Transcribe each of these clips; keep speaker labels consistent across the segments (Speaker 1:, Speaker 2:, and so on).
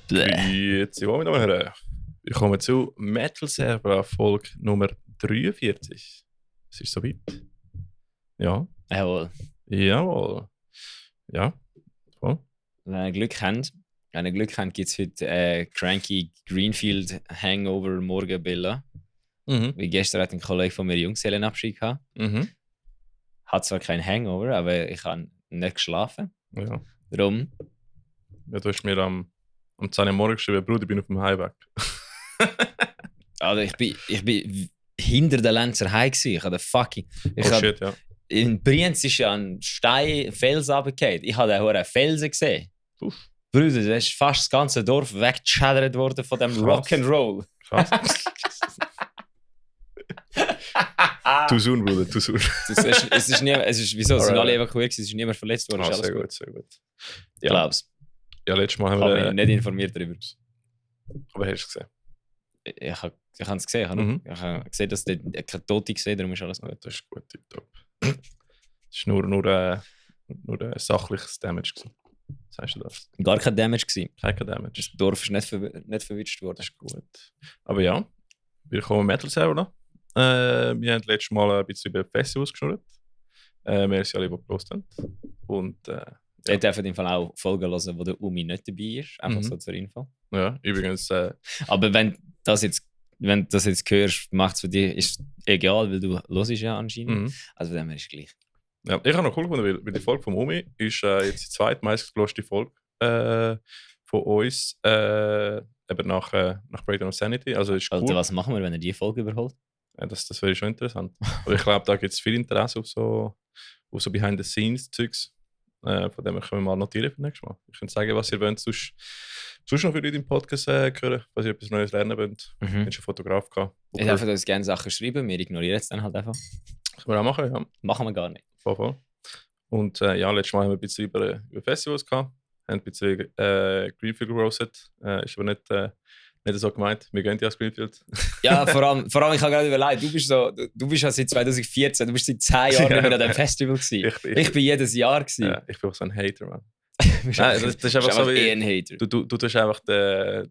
Speaker 1: Grüezi wohl, meine Damen und Herren. Willkommen zu Metal Server, Folge Nummer 43. Es ist soweit. Ja.
Speaker 2: Jawohl.
Speaker 1: Jawohl. Ja. Voll.
Speaker 2: Wenn ihr Glück habt, gibt es heute Cranky Greenfield Hangover Morgenbilla. Wie gestern hat ein Kollege von mir Junggesellenabschied gehabt. Hat zwar kein Hangover, aber ich habe nicht geschlafen.
Speaker 1: Ja.
Speaker 2: Darum.
Speaker 1: Ja, du hast mir am 10 Uhr morgens geschrieben, Bruder, ich bin auf dem Heimweg.
Speaker 2: Also ich bin hinter der Lenzer heim gewesen. Ich hatte fucking...
Speaker 1: Shit, ja.
Speaker 2: In Brienz ist ja ein Fels runtergefallen. Ich habe einen Felsen gesehen.
Speaker 1: Uff.
Speaker 2: Bruder, da ist fast das ganze Dorf weggeschädert worden von dem Rock'n'Roll.
Speaker 1: Krass. Too soon, Bruder, too soon.
Speaker 2: Wieso? Es sind alle evakuiert gewesen, es ist niemand verletzt worden.
Speaker 1: Sehr gut, sehr gut.
Speaker 2: Ja. Glaub's.
Speaker 1: Ja, letztes Mal haben
Speaker 2: Ich
Speaker 1: wir...
Speaker 2: habe mich nicht informiert darüber.
Speaker 1: Aber hast du es gesehen?
Speaker 2: Ich habe es gesehen. Ich habe gesehen, dass keine Tote gesehen, darum ist alles gut.
Speaker 1: Das ist gut, tipptopp. Es war nur sachliches Damage gewesen. Sagst du das?
Speaker 2: Gar kein Damage gewesen.
Speaker 1: Kein Damage.
Speaker 2: Das Dorf ist nicht verwünscht worden.
Speaker 1: Das ist gut. Aber ja, wir kommen Metal Server noch. Wir haben letztes Mal ein bisschen über Festivals geschnurrt. Merci alle, die gepostet haben. Und
Speaker 2: ihr dürft im Fall auch Folgen hören, wo der Umi nicht dabei ist. Einfach so zur Info.
Speaker 1: Ja, übrigens...
Speaker 2: Aber wenn du das jetzt hörst, macht es für dich ist egal, weil du hörst ja anscheinend. Also von dem her ist es gleich.
Speaker 1: Ja, ich habe noch cool gefunden, weil die Folge von Umi ist jetzt die zweitmeistgelöste Folge von uns. Eben nach Breakdown of Sanity. Also ist cool.
Speaker 2: Alter, was machen wir, wenn er die Folge überholt?
Speaker 1: Ja, das wäre schon interessant. Aber ich glaube, da gibt es viel Interesse auf so Behind-the-Scenes-Zeugs. Von dem können wir mal notieren für nächstes Mal. Ich könnte sagen, was ihr wollt, sonst noch für Leute im Podcast hören, was ihr etwas Neues lernen wollt. Ich habe einen Fotograf gehabt.
Speaker 2: Ich darf uns gerne Sachen schreiben, wir ignorieren es dann halt einfach.
Speaker 1: Können wir auch machen, ja.
Speaker 2: Machen wir gar nicht.
Speaker 1: Voll. Und ja, letztes Mal haben wir ein bisschen über Festivals gehabt. Haben ein bisschen Greenfield gerostet. Ist aber nicht so gemeint. Wir gehen ja als Greenfield.
Speaker 2: Ja, vor allem ich habe gerade überlegt, du bist ja seit 2014, du bist seit 10 Jahren nicht mehr an diesem Festival gewesen. Ich bin jedes Jahr gewesen.
Speaker 1: Ja, ich bin auch so ein Hater, Mann. Nein, das ist einfach so wie...
Speaker 2: ein Hater.
Speaker 1: Du tust einfach der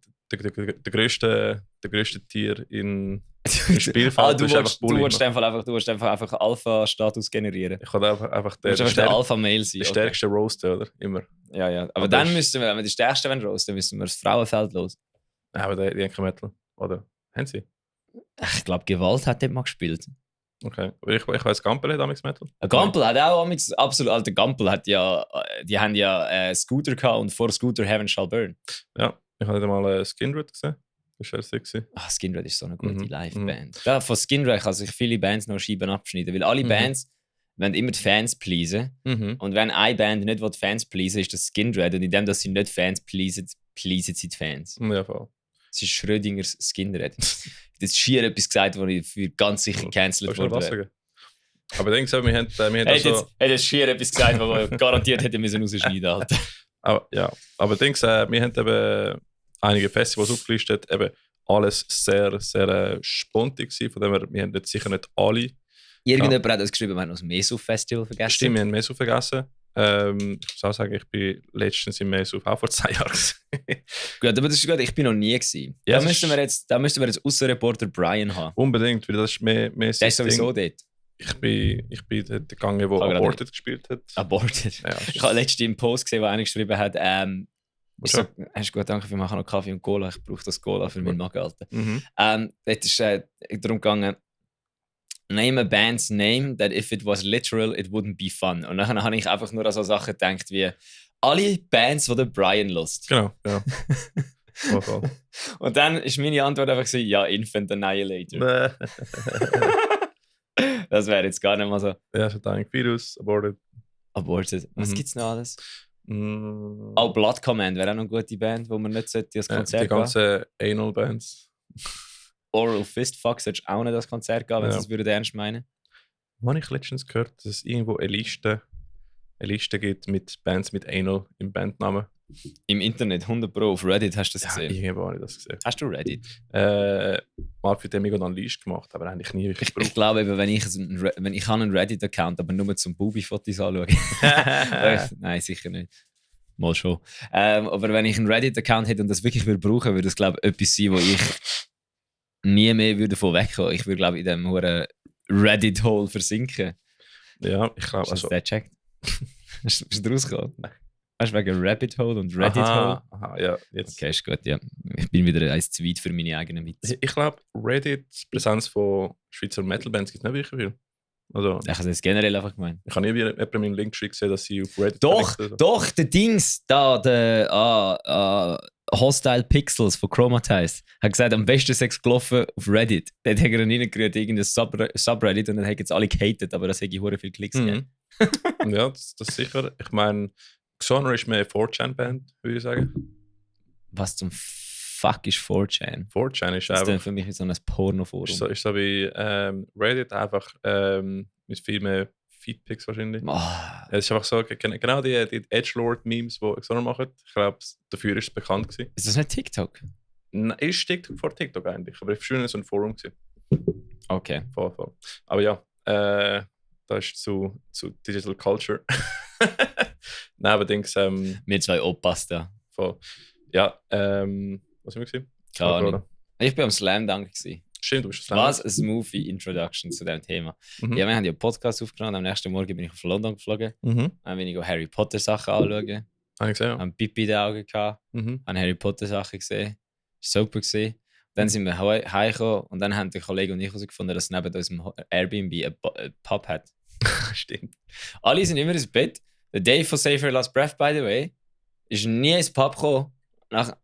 Speaker 1: grösste Tier im Spielfeld.
Speaker 2: Du willst einfach Alpha-Status generieren.
Speaker 1: Ich kann einfach
Speaker 2: der Alpha-Mail sein.
Speaker 1: Der stärkste Roaster, oder? Immer.
Speaker 2: Ja. Aber dann müssen wir, wenn wir die stärksten roasten, müssen wir das Frauenfeld los.
Speaker 1: Ja, aber die haben kein Metal, oder? Haben sie?
Speaker 2: Ich glaube, Gewalt hat dort mal gespielt.
Speaker 1: Okay. Ich weiß, Gampel hat damals Metal.
Speaker 2: Gampel hat auch absolut. Alter, Gampel hat ja. Die haben ja Scooter gehabt und vor Scooter Heaven Shall Burn.
Speaker 1: Ja, ich habe mal Skindred gesehen. Das war sehr sexy.
Speaker 2: Skindred ist so eine gute Live-Band. Ja, von Skindred kann sich viele Bands noch Scheiben abschneiden, weil alle Bands wollen immer die Fans pleasen. Und wenn eine Band nicht die Fans pleasen, ist das Skindred. Und indem dass sie nicht Fans pleasen sie die Fans.
Speaker 1: Ja, voll.
Speaker 2: Es ist Schrödingers Skindred. Das ist schier etwas gesagt, was ich für ganz sicher gecancelt wurde.
Speaker 1: Aber denkst du, wir haben
Speaker 2: also... Er hat schier etwas gesagt, was wir garantiert hätte müssen rausschneiden, Alter.
Speaker 1: Aber denkst du, wir haben eben einige Festivals aufgelistet, eben alles sehr, sehr spontan gewesen, von dem wir haben jetzt sicher nicht alle.
Speaker 2: Irgendjemand hat uns geschrieben, wir haben das Meso-Festival vergessen.
Speaker 1: Stimmt, wir haben Meso vergessen. Ich muss auch sagen, ich bin letztens im Meso auch vor 2 Jahren.
Speaker 2: Gut, aber das ist gut, ich bin noch nie gewesen.
Speaker 1: Ja,
Speaker 2: da müssten wir jetzt Außenreporter Brian haben.
Speaker 1: Unbedingt, weil das ist mehr
Speaker 2: der ist sowieso dort.
Speaker 1: Ich bin dort gegangen, wo Aborted gespielt hat.
Speaker 2: Aborted?
Speaker 1: Ja,
Speaker 2: ich habe letztens einen Post gesehen, wo einer geschrieben hat, hast du gut, danke, wir machen noch Kaffee und Cola. Ich brauche das Cola für meinen Magen, Alter. Dort ist darum gegangen, name a band's name that if it was literal, it wouldn't be fun. Und dann habe ich einfach nur an so Sachen gedacht wie alle Bands, die der Brian lust.
Speaker 1: Genau, ja. Voll.
Speaker 2: Und dann ist meine Antwort einfach so, ja, Infant Annihilator. Das wäre jetzt gar nicht mal so.
Speaker 1: Ja, so Dying Fetus, Aborted.
Speaker 2: Was gibt's noch alles? Auch Blood Command wäre auch noch eine gute Band, wo man nicht das Konzert
Speaker 1: die ganzen Anal-Bands.
Speaker 2: Oral Fistfuck solltest auch nicht das Konzert gehen, wenn sie es ernst meinen.
Speaker 1: Habe ich letztens gehört, dass es irgendwo eine Liste gibt mit Bands mit Anal im Bandnamen.
Speaker 2: Im Internet, 100 Pro, auf Reddit hast du das gesehen?
Speaker 1: Irgendwo habe ich das gesehen.
Speaker 2: Hast du Reddit?
Speaker 1: Mal für den eine Liste gemacht, aber eigentlich nie wirklich
Speaker 2: gebraucht. Ich glaube eben, wenn ich habe einen Reddit-Account, aber nur zum Bubi-Fotos anschauen. Nein, sicher nicht. Mal schon. Aber wenn ich einen Reddit-Account hätte und das wirklich würde brauchen, würde das, glaube ich, etwas sein, wo ich nie mehr würde davon wegkommen. Ich würde, glaube ich, in diesem Reddit-Hole versinken.
Speaker 1: Ja, ich glaube.
Speaker 2: Hast du das gecheckt? Bist du rausgekommen? Nein. Weißt du, wegen Rabbit Hole und Reddit Hole?
Speaker 1: Aha, ja. Jetzt.
Speaker 2: Okay, ist gut, ja. Ich bin wieder eins zu weit für meine eigenen Witze.
Speaker 1: Ich glaube, Reddit, die Präsenz von Schweizer Metal-Bands gibt es nicht wirklich viel. Also,
Speaker 2: ich habe das generell einfach gemeint.
Speaker 1: Ich habe nie wieder jemanden meinen Link gesehen, dass sie auf Reddit
Speaker 2: Doch, der Dings, der Hostile Pixels von Chromatize, hat gesagt, am besten Sex gelaufen auf Reddit. Dort hat er reingerührt, irgendein Subreddit und dann haben jetzt alle gehatet, aber das hätte ich hure viel Klicks gegeben.
Speaker 1: Ja, das sicher. Ich meine, Genre ist mehr 4chan-Band, würde ich sagen.
Speaker 2: Was zum Fuck ist 4chan?
Speaker 1: 4chan ist
Speaker 2: das
Speaker 1: einfach...
Speaker 2: Das ist für mich so ein Porno-Forum.
Speaker 1: Ist so wie Reddit, einfach mit viel mehr Feedpics wahrscheinlich. Es ist einfach so, genau die Edgelord-Memes, die Xona machen. Ich glaube, dafür ist es bekannt gewesen.
Speaker 2: Ist das nicht TikTok?
Speaker 1: Nein, ist TikTok vor TikTok eigentlich, aber es war schon so ein Forum gewesen.
Speaker 2: Okay.
Speaker 1: Voll. Aber ja, das ist zu Digital Culture. Nein, aber Dings...
Speaker 2: Wir zwei Opas da.
Speaker 1: Voll. Ja, was haben wir gesehen?
Speaker 2: Keine Ahnung. Ich war am Slam Dunk.
Speaker 1: Stimmt, du bist Slam Dunk.
Speaker 2: Was eine smoothie Introduction zu diesem Thema. Ja, wir haben ja einen Podcast aufgenommen. Am nächsten Morgen bin ich auf London geflogen. Dann bin ich Harry Potter Sachen anschauen.
Speaker 1: Habe ich gesehen, ja.
Speaker 2: Haben Pipi in den Augen gehabt. Haben Harry Potter Sachen gesehen. Super gesehen. Dann sind wir heimgekommen und dann haben der Kollege und ich herausgefunden, dass es neben unserem Airbnb ein Pub hat.
Speaker 1: Stimmt.
Speaker 2: Alle sind immer ins Bett. Der Dave von Save Your Last Breath, by the way, ist nie ins Pub gekommen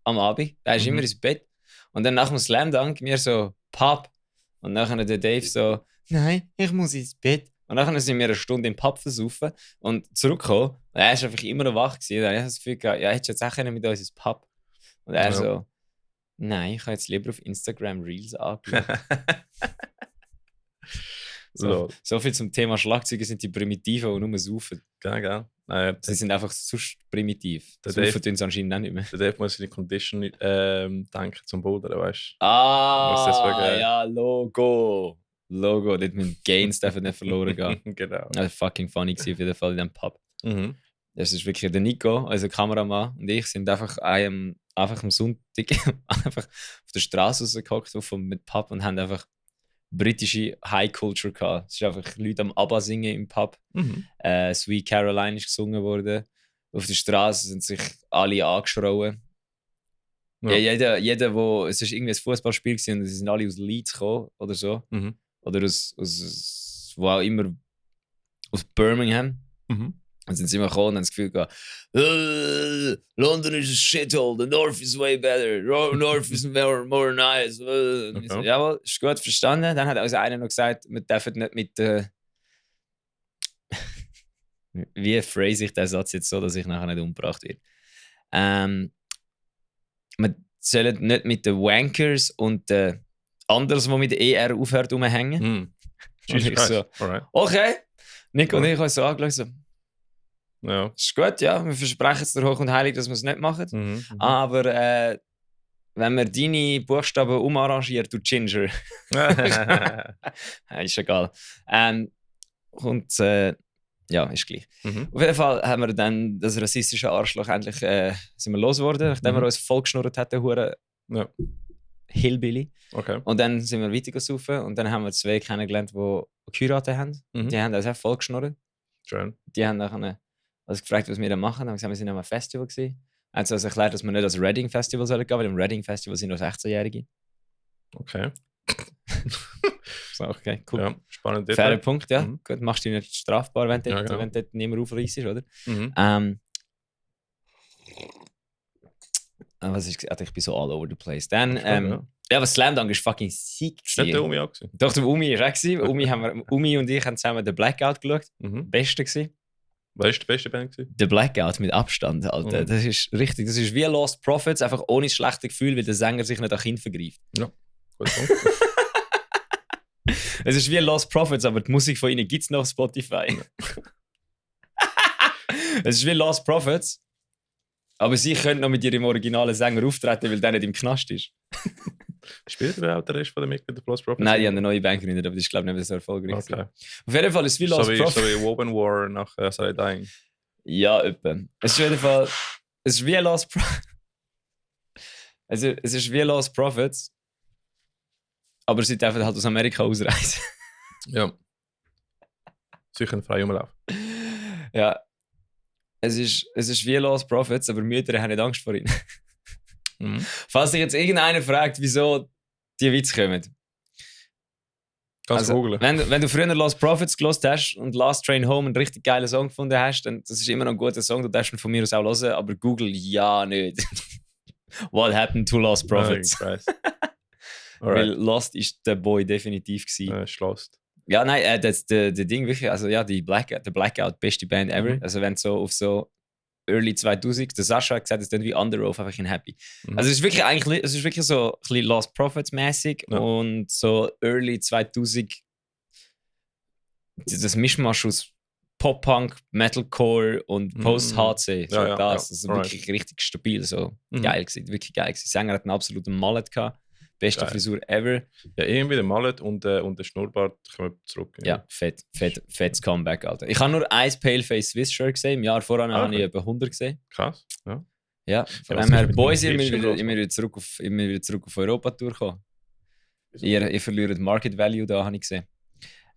Speaker 2: am Abend. Er ist immer ins Bett. Und dann nach dem Slam Dunk mir so, Pub. Und nachher der Dave so, nein, ich muss ins Bett. Und nachher sind wir eine Stunde im Pub versaufen und zurückgekommen. Und er war einfach immer noch wach gewesen. Und dann habe ich das Gefühl gehabt, ja, hättest du jetzt auch mit uns ins Pub. Und er so, nein, ich habe jetzt lieber auf Instagram Reels angeschaut. So viel zum Thema Schlagzeuger sind die Primitiven, die nur saufen.
Speaker 1: Genau.
Speaker 2: Sie sind einfach sonst primitiv. Saufen tun sie anscheinend auch nicht mehr.
Speaker 1: Der Dave muss in die Condition denken zum Bouldern, weißt du?
Speaker 2: Ja, Logo. Dort mit Gains dürfen nicht verloren gehen.
Speaker 1: Genau.
Speaker 2: Das war fucking funny auf jeden Fall in diesem Pub. Das ist wirklich der Nico, unser Kameramann und ich sind einfach am Sonntag einfach auf der Straße rausgehockt mit Pub und haben einfach britische High Culture gehabt. Es ist einfach Leute am ABBA singen im Pub. Sweet Caroline ist gesungen worden. Auf der Straße sind sich alle angeschrauen. Ja. Jeder, wo es ist irgendwie ein Fußballspiel gewesen und sie sind alle aus Leeds gekommen oder so. Oder aus wo auch immer, aus Birmingham. Und sind sie immer gekommen und haben das Gefühl gehabt, London is a shithole, the North is way better, North is more nice. Okay. So, jawohl, ist gut verstanden. Dann hat also einer noch gesagt, wir dürfen nicht mit wie phrase ich den Satz jetzt so, dass ich nachher nicht umgebracht werde. Wir sollen nicht mit den Wankers und den anderen, die mit ER aufhört, rumhängen. So, okay. Nico und ich haben so angeschaut, so,
Speaker 1: ja.
Speaker 2: Ist gut, ja. Wir versprechen es dir hoch und heilig, dass wir es nicht machen. Aber wenn wir deine Buchstaben umarrangieren, du Ginger. Ist egal. Und ja, ist gleich. Auf jeden Fall haben wir dann das rassistische Arschloch endlich sind wir losgeworden, nachdem wir uns vollgeschnurrt hatten, hure Hillbilly.
Speaker 1: Okay.
Speaker 2: Und dann sind wir weiter gesaufen und dann haben wir zwei kennengelernt, die geheiratet haben. Die haben uns auch vollgeschnurrt.
Speaker 1: Schön.
Speaker 2: Die haben nachher gefragt, was wir da machen. Dann haben wir gesagt, wir sind an einem Festival gewesen. Haben sie uns erklärt, dass wir nicht als Reading Festival sollen gehen, weil im Reading Festival sind nur 16-Jährige.
Speaker 1: Okay.
Speaker 2: So, okay, cool.
Speaker 1: Ja, spannend.
Speaker 2: Fairer Punkt, ja. Gut, machst du dich nicht strafbar, wenn dort niemand aufreißt, oder? Was ist gesagt? Ich bin so all over the place. Dann, ja, aber Slam Dunk ist fucking sick.
Speaker 1: Ist nicht der Umi auch gewesen?
Speaker 2: Doch, der Umi ist auch gewesen. Umi und ich haben zusammen den Blackout geschaut. Beste gewesen.
Speaker 1: Was war die beste Band gewesen?
Speaker 2: Der Blackout mit Abstand, Alter. Das ist richtig. Das ist wie Lost Prophets, einfach ohne das schlechte Gefühl, weil der Sänger sich nicht an Kind vergreift.
Speaker 1: Ja, gut.
Speaker 2: Es ist wie Lost Prophets, aber die Musik von ihnen gibt es noch auf Spotify. Es ist wie Lost Prophets, aber sie können noch mit ihrem originalen Sänger auftreten, weil der nicht im Knast ist.
Speaker 1: Spielt der auch der Rest von den Mitgliedern Lost Prophets?
Speaker 2: Nein, die haben eine neue Band gegründet, aber das ist, glaube ich, nicht so erfolgreich. Okay. Auf jeden Fall ist es wie Lost Prophets.
Speaker 1: So wie Woven War nach Sarah Dying.
Speaker 2: Ja, etwa. Es ist auf jeden Fall Es ist wie Lost Prophets. Also, es ist wie Lost Prophets. Aber sie dürfen halt aus Amerika ausreisen.
Speaker 1: Ja. Sicher ein freier Umlauf.
Speaker 2: Ja. Es ist wie Lost Prophets, aber Mütter haben nicht Angst vor ihnen. Falls sich jetzt irgendeiner fragt, wieso die Witze kommen.
Speaker 1: Kannst du googeln.
Speaker 2: Wenn du früher Lost Prophets gelost hast und Last Train Home einen richtig geilen Song gefunden hast, dann das ist immer noch ein guter Song, du darfst ihn von mir aus auch hören, aber Google ja nicht. What happened to Lost Prophets? Weil Lost ist der Boy definitiv gewesen.
Speaker 1: Lost.
Speaker 2: Ja, nein, das Ding wirklich, also ja, der Blackout, beste Band ever. Also wenn so auf so Early 2000, der Sascha hat gesagt, es ist dann wie Under Oath, einfach in Happy. Also es ist wirklich so ein bisschen Lost Prophets mäßig und so Early 2000 das Mischmasch aus Pop-Punk, Metalcore und Post-HC. So das ist wirklich richtig stabil, so geil gewesen, wirklich geil gewesen. Der Sänger hat einen absoluten Mallet gehabt. Beste Frisur ever.
Speaker 1: Ja, irgendwie der Mallet und der Schnurrbart kommen zurück.
Speaker 2: Ja, fettes Comeback, Alter. Ich habe nur ein Paleface Swiss Shirt gesehen. Im Jahr voran habe ich etwa 100 gesehen.
Speaker 1: Krass, ja.
Speaker 2: Ja, von dem her, Boys, ihr müsst wieder zurück auf Europa durchkommen. Ihr verliert Market Value da, habe ich gesehen.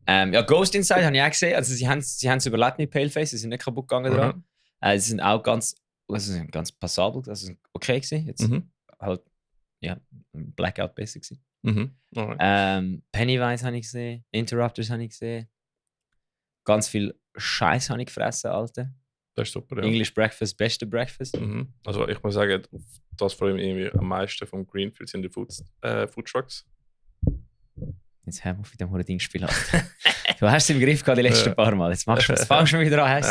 Speaker 2: Ja, Ghost Inside habe ich auch gesehen. Also sie haben es überlebt mit Paleface, sie sind nicht kaputt gegangen dran. Sie sind auch ganz passabel, also okay gewesen. Jetzt halt, ja, Blackout besser gewesen. Pennywise habe ich gesehen, Interrupters habe ich gesehen. Ganz viel Scheiß habe ich gefressen, Alter.
Speaker 1: Das ist super, ja.
Speaker 2: English Breakfast, beste Breakfast.
Speaker 1: Also ich muss sagen, das freue ich mich irgendwie am meisten vom Greenfield sind die Food Trucks.
Speaker 2: Jetzt haben wir auf dem Ding gespielt. Du hast es im Griff gehabt die letzten paar Mal. Jetzt fangst du schon wieder an, heiß.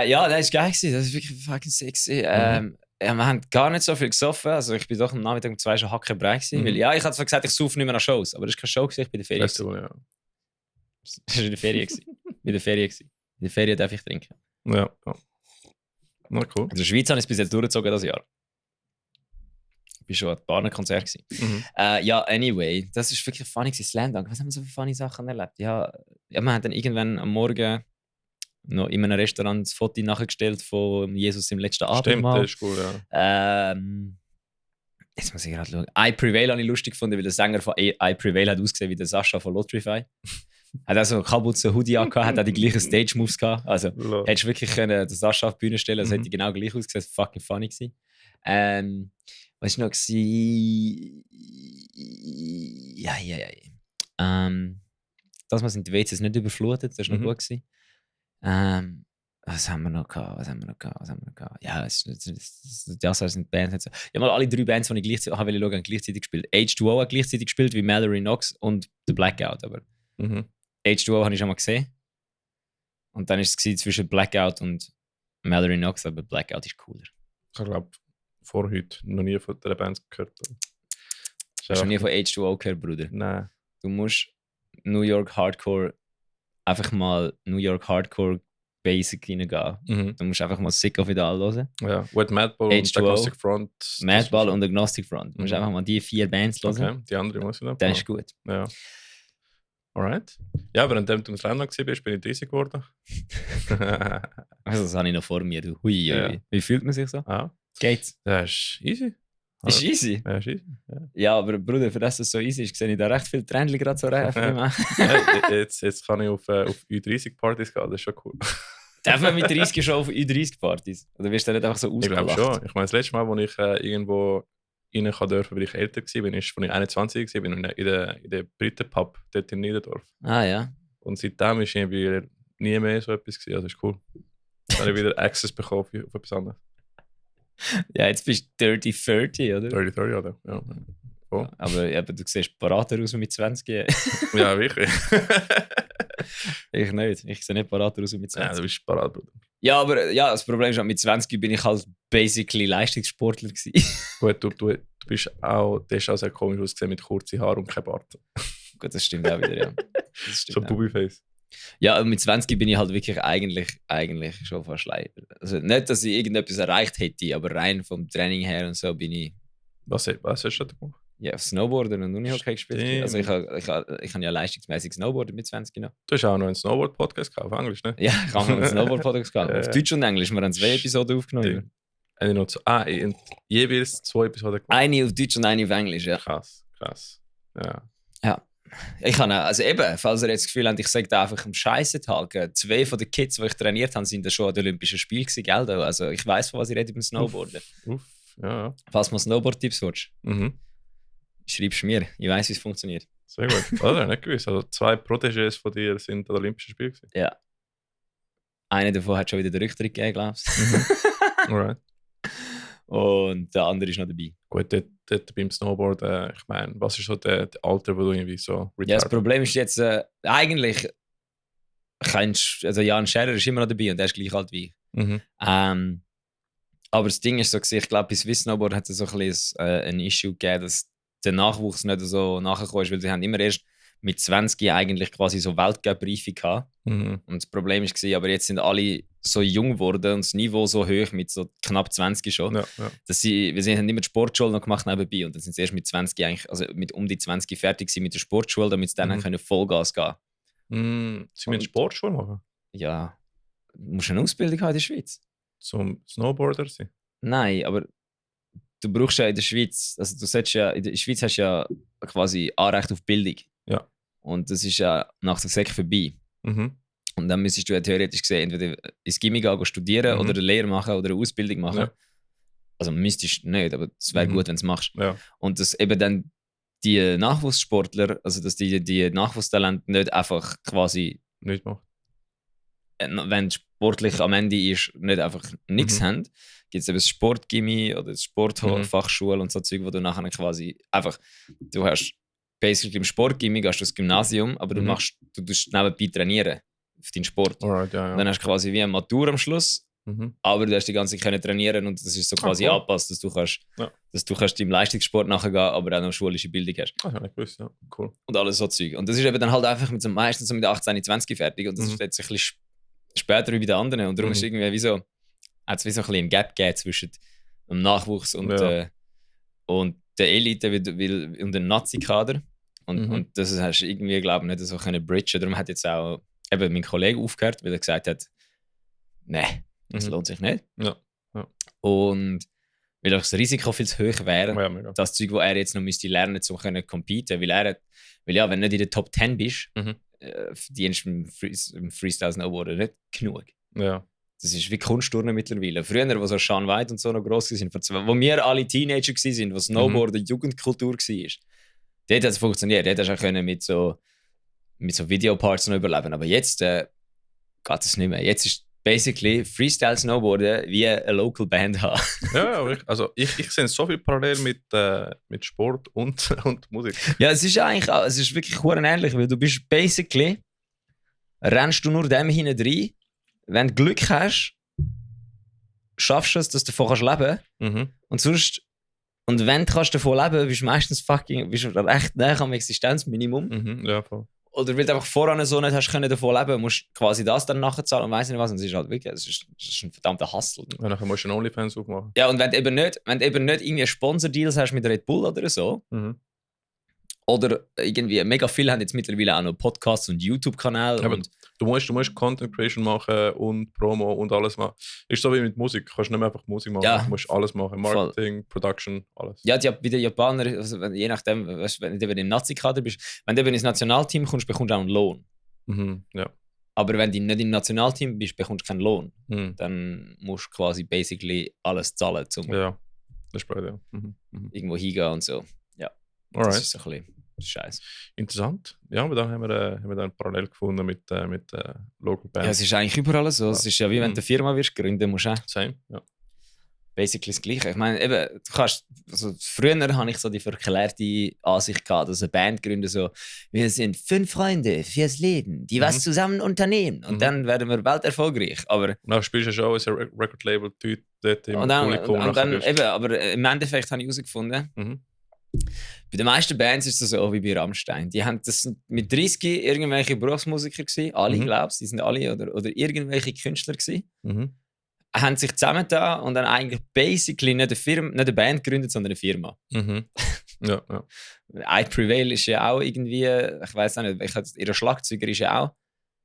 Speaker 2: Ja, das war geil gewesen. Das ist wirklich fucking sexy. Ja, wir haben gar nicht so viel gesoffen. Also ich bin doch am Nachmittag um 2 schon hackenbreit gewesen. Weil, ja, ich hatte zwar gesagt, ich saufe nicht mehr nach Shows, aber das war keine Show, ich bin in der Ferien. Das war in der Ferien. In der Ferien darf ich trinken.
Speaker 1: Ja. Na cool.
Speaker 2: In der Schweiz habe ich es bis jetzt durchgezogen das Jahr. Ich war schon an ein paar Konzerten. Ja, anyway, das ist wirklich funny gewesen. Slam-Dunk. Was haben wir so für funny Sachen erlebt? Ja, wir haben dann irgendwann am Morgen noch in einem Restaurant das Foto nachgestellt von Jesus im letzten Abendmahl.
Speaker 1: Stimmt, das ist cool, ja.
Speaker 2: Jetzt muss ich gerade schauen. I Prevail habe ich lustig gefunden, weil der Sänger von I Prevail hat ausgesehen wie der Sascha von Lotrify. Hat auch so einen kapuzen Hoodie angehabt, hat auch die gleichen Stage-Moves gehabt. Also, hättest du wirklich den Sascha auf die Bühne stellen, das hätte genau gleich ausgesehen. Das war fucking funny gewesen. Was war noch? Ja. Das, was in den WCs nicht überflutet, das war noch gut gewesen. Was haben wir noch gehabt? Ja, das sind Bands. Ich habe mal alle 3 Bands, die ich gleichzeitig schauen, gleichzeitig gespielt. H2O hat gleichzeitig gespielt wie Mallory Knox und The Blackout. Aber H2O habe ich schon mal gesehen. Und dann war es zwischen Blackout und Mallory Knox, aber Blackout ist cooler.
Speaker 1: Ich glaube, vor heute noch nie von dieser Band gehört.
Speaker 2: Hast du noch nie von H2O gehört, Bruder?
Speaker 1: Nein.
Speaker 2: Du musst New York Hardcore einfach mal New York Hardcore Basic reingehen. Du musst einfach mal Sick of It All hören.
Speaker 1: Ja, With Madball und Agnostic Front.
Speaker 2: Madball und Agnostic Front. Du musst einfach mal die 4 Bands hören.
Speaker 1: Okay, die andere muss ich noch.
Speaker 2: Das ist gut.
Speaker 1: Ja. Alright. Ja, während du im Slam warst, bin ich 30 geworden.
Speaker 2: Also, das habe ich noch vor mir. Du. Hui. Wie fühlt man sich so? Geht's?
Speaker 1: Das ist easy.
Speaker 2: Ist easy?
Speaker 1: Ja, ist easy.
Speaker 2: Ja, aber Bruder, für das es so easy ist, sehe ich da recht viele Trendchen gerade so rein.
Speaker 1: Jetzt kann ich auf U30-Partys gehen, das ist schon cool.
Speaker 2: Darf man mit 30 schon auf U30-Partys? Oder wirst du dann nicht einfach so ausgelacht?
Speaker 1: Ich glaube schon. Ich meine, das letzte Mal, als ich irgendwo rein durfte, weil ich älter war, bin ich 21 war, bin ich in der Briten-Pub dort in Niederdorf.
Speaker 2: Ja.
Speaker 1: Und seitdem ist irgendwie nie mehr so etwas gewesen. Also ist cool. Dann habe ich wieder Access bekommen auf etwas anderes.
Speaker 2: Ja, jetzt bist du 30-30, oder?
Speaker 1: 30-30, oder? Ja. Oh.
Speaker 2: Aber du siehst parater aus mit 20.
Speaker 1: Ja, wirklich.
Speaker 2: Ich nicht. Ich sehe nicht parater aus mit 20.
Speaker 1: Ja, du bist parat, Bruder.
Speaker 2: Ja, aber das Problem ist, mit 20 bin ich halt basically Leistungssportler gewesen.
Speaker 1: Gut, du bist auch, du hast auch sehr komisch ausgesehen mit kurzen Haaren und kein Bart.
Speaker 2: Gut, das stimmt auch wieder, ja.
Speaker 1: So Bubi-Face.
Speaker 2: Ja, und mit 20 bin ich halt wirklich eigentlich schon fast leider. Also nicht, dass ich irgendetwas erreicht hätte, aber rein vom Training her und so bin ich...
Speaker 1: Was hast du da gemacht?
Speaker 2: Ja, Snowboarder und Unihockey gespielt.
Speaker 1: Stimmt.
Speaker 2: Also ich habe ja leistungsmäßig Snowboarden mit 20 noch.
Speaker 1: Du hast auch noch einen Snowboard-Podcast auf Englisch, ne?
Speaker 2: Ja, ich habe einen Snowboard-Podcast gehabt. Auf Deutsch und Englisch. Wir haben 2 Episoden aufgenommen.
Speaker 1: Jeweils 2 Episoden gemacht.
Speaker 2: Eine auf Deutsch und eine auf Englisch, ja.
Speaker 1: Krass. Ja.
Speaker 2: Ich habe also eben, falls ihr jetzt das Gefühl habt, ich sage da einfach am Scheiße-Tag, 2 von den Kids, die ich trainiert habe, sind da schon an den Olympischen Spielen gewesen, gell? Also ich weiss, von was ich rede beim Snowboarden.
Speaker 1: Ja.
Speaker 2: Falls man Snowboard-Tipps willst,
Speaker 1: Mhm.
Speaker 2: schreibst mir. Ich weiss, wie es funktioniert.
Speaker 1: Sehr gut. Oder? Nicht gewusst. Also 2 Protégés von dir sind an den Olympischen Spielen gewesen.
Speaker 2: Ja. Einer davon hat schon wieder den Rücktritt gegeben, glaubst du?
Speaker 1: Alright.
Speaker 2: Und der andere ist noch dabei.
Speaker 1: Gut, dort beim Snowboard, ich meine, was ist so der Alter, wo du irgendwie so
Speaker 2: Ja, das Problem ist jetzt, eigentlich, also Jan Scherer ist immer noch dabei und der ist gleich alt wie ich.
Speaker 1: Mhm.
Speaker 2: Aber das Ding ist so, ich glaube, bei Swiss Snowboard hat es so ein bisschen ein Issue gegeben, dass der Nachwuchs nicht so nachgekommen ist, weil sie haben immer erst mit 20 eigentlich quasi so Weltcup-Reife gehabt.
Speaker 1: Mhm.
Speaker 2: Und das Problem war, aber jetzt sind alle so jung geworden und das Niveau so hoch mit so knapp 20 schon,
Speaker 1: Ja.
Speaker 2: dass wir haben immer die Sportschule noch gemacht nebenbei und dann sind sie erst mit 20 eigentlich, also mit um die 20 fertig gewesen mit der Sportschule, damit sie dann können Vollgas gehen.
Speaker 1: Sie müssen Sportschule machen?
Speaker 2: Ja, du musst eine Ausbildung haben in der Schweiz.
Speaker 1: Zum Snowboarder sein?
Speaker 2: Nein, aber du brauchst ja in der Schweiz, also du solltest ja, in der Schweiz hast du ja quasi Anrecht auf Bildung.
Speaker 1: Ja.
Speaker 2: Und das ist ja nach der Sek vorbei.
Speaker 1: Mhm.
Speaker 2: Und dann müsstest du ja theoretisch gesehen entweder ins Gimmi gehen studieren oder eine Lehre machen oder eine Ausbildung machen.
Speaker 1: Ja.
Speaker 2: Also müsstest du nicht, aber es wäre gut, wenn du es machst.
Speaker 1: Ja.
Speaker 2: Und dass eben dann die Nachwuchssportler, also dass die Nachwuchstalente nicht einfach quasi,
Speaker 1: Nicht machen.
Speaker 2: wenn sportlich am Ende ist, nicht einfach nichts haben, gibt es eben das Sportgimmi oder das Sportfachschule und so Zeug, wo du nachher quasi einfach, du hast basically im Sportgimmi gehst du das Gymnasium, aber du tust nebenbei trainieren auf deinen Sport.
Speaker 1: Alright, ja.
Speaker 2: Und dann hast du quasi wie eine Matur am Schluss, aber du hast die ganze Zeit können trainieren und das ist so quasi angepasst, dass du kannst deinem Leistungssport nachgehen, aber auch noch schulische Bildung hast.
Speaker 1: Ah, ja, nicht gewusst, ja. Cool.
Speaker 2: Und alles so Zeug. Und das ist eben dann halt einfach meistens so mit 18, 20 fertig und das ist jetzt ein bisschen später wie bei den anderen und darum ist irgendwie hat es wie so ein bisschen ein Gap gegeben zwischen dem Nachwuchs und der Elite und dem Nazi-Kader. Und das hast du irgendwie, glaube ich, nicht so können bridgen. Darum hat jetzt auch eben mein Kollege aufgehört, weil er gesagt hat, nein, das lohnt sich nicht.
Speaker 1: Ja.
Speaker 2: Und weil auch das Risiko viel zu hoch wäre, das Zeug, das er jetzt noch müsste lernen, um zu competen. Weil ja, wenn du nicht in der Top 10 bist, verdienst du im Freestyle-Snowboarden nicht genug.
Speaker 1: Ja.
Speaker 2: Das ist wie Kunstturnen mittlerweile. Früher, wo so Sean White und so noch gross waren, wo wir alle Teenager waren, wo Snowboarden Jugendkultur war, dort hat es funktioniert. Dort hast du auch mit so Videoparts noch überleben. Aber jetzt geht es nicht mehr. Jetzt ist basically Freestyle-Snowboarden wie eine Local Band haben.
Speaker 1: Ja, aber ich sehe so viel parallel mit Sport und Musik.
Speaker 2: Ja, es ist wirklich ähnlich, weil du bist basically, rennst du nur dem hinein rein, wenn du Glück hast, schaffst du es, dass du davon leben kannst. Und sonst, und wenn du davon leben kannst, bist du meistens bist du recht nah am Existenzminimum.
Speaker 1: Ja, voll.
Speaker 2: Oder weil du einfach voran so nicht hast können davon leben, musst du quasi das dann nachzahlen und weiss nicht was. Und es ist halt wirklich, es ist ein verdammter Hustle.
Speaker 1: Ja, nachher musst du einen OnlyFans aufmachen.
Speaker 2: Ja, und wenn du eben nicht irgendwie Sponsor-Deals hast mit Red Bull oder so, oder irgendwie, mega viele haben jetzt mittlerweile auch noch Podcasts und YouTube-Kanäle.
Speaker 1: Ja, du musst Content Creation machen und Promo und alles machen. Ist so wie mit Musik. Du kannst nicht mehr einfach Musik machen.
Speaker 2: Ja.
Speaker 1: Du musst alles machen. Marketing, Production, alles.
Speaker 2: Ja, wie der Japaner, also je nachdem, wenn du im Nazi-Kader bist, wenn du eben ins Nationalteam kommst, bekommst du auch einen Lohn.
Speaker 1: Ja.
Speaker 2: Aber wenn du nicht im Nationalteam bist, bekommst du keinen Lohn. Dann musst du quasi basically alles zahlen, um
Speaker 1: ja, das ist blöd, ja.
Speaker 2: irgendwo hingehen und so. Ja,
Speaker 1: alright.
Speaker 2: Das ist ein bisschen scheiße.
Speaker 1: Interessant. Ja, aber dann haben wir dann parallel gefunden mit Local Bands.
Speaker 2: Ja, es ist eigentlich überall so. Es ist ja wie wenn du eine Firma wirst, gründen musst du.
Speaker 1: Same, ja.
Speaker 2: Basically das Gleiche. Ich meine, eben, früher hatte ich so die verklärte Ansicht gehabt, dass eine Band gründen so, wir sind 5 Freunde fürs Leben, die was zusammen unternehmen und dann werden wir welterfolgreich. Aber
Speaker 1: und dann spielst du schon als Record-Label dort im Publikum.
Speaker 2: Und dann eben, aber im Endeffekt habe ich herausgefunden, bei den meisten Bands ist es so wie bei Rammstein. Die haben das mit 30 irgendwelche Berufsmusiker gewesen, alle glaubst, die sind alle oder irgendwelche Künstler gewesen. Haben sich zusammengetan und dann eigentlich basically nicht eine Band gegründet, sondern eine Firma.
Speaker 1: Ja.
Speaker 2: I Prevail ist ja auch irgendwie, ich weiß nicht, ihr Schlagzeuger ist ja auch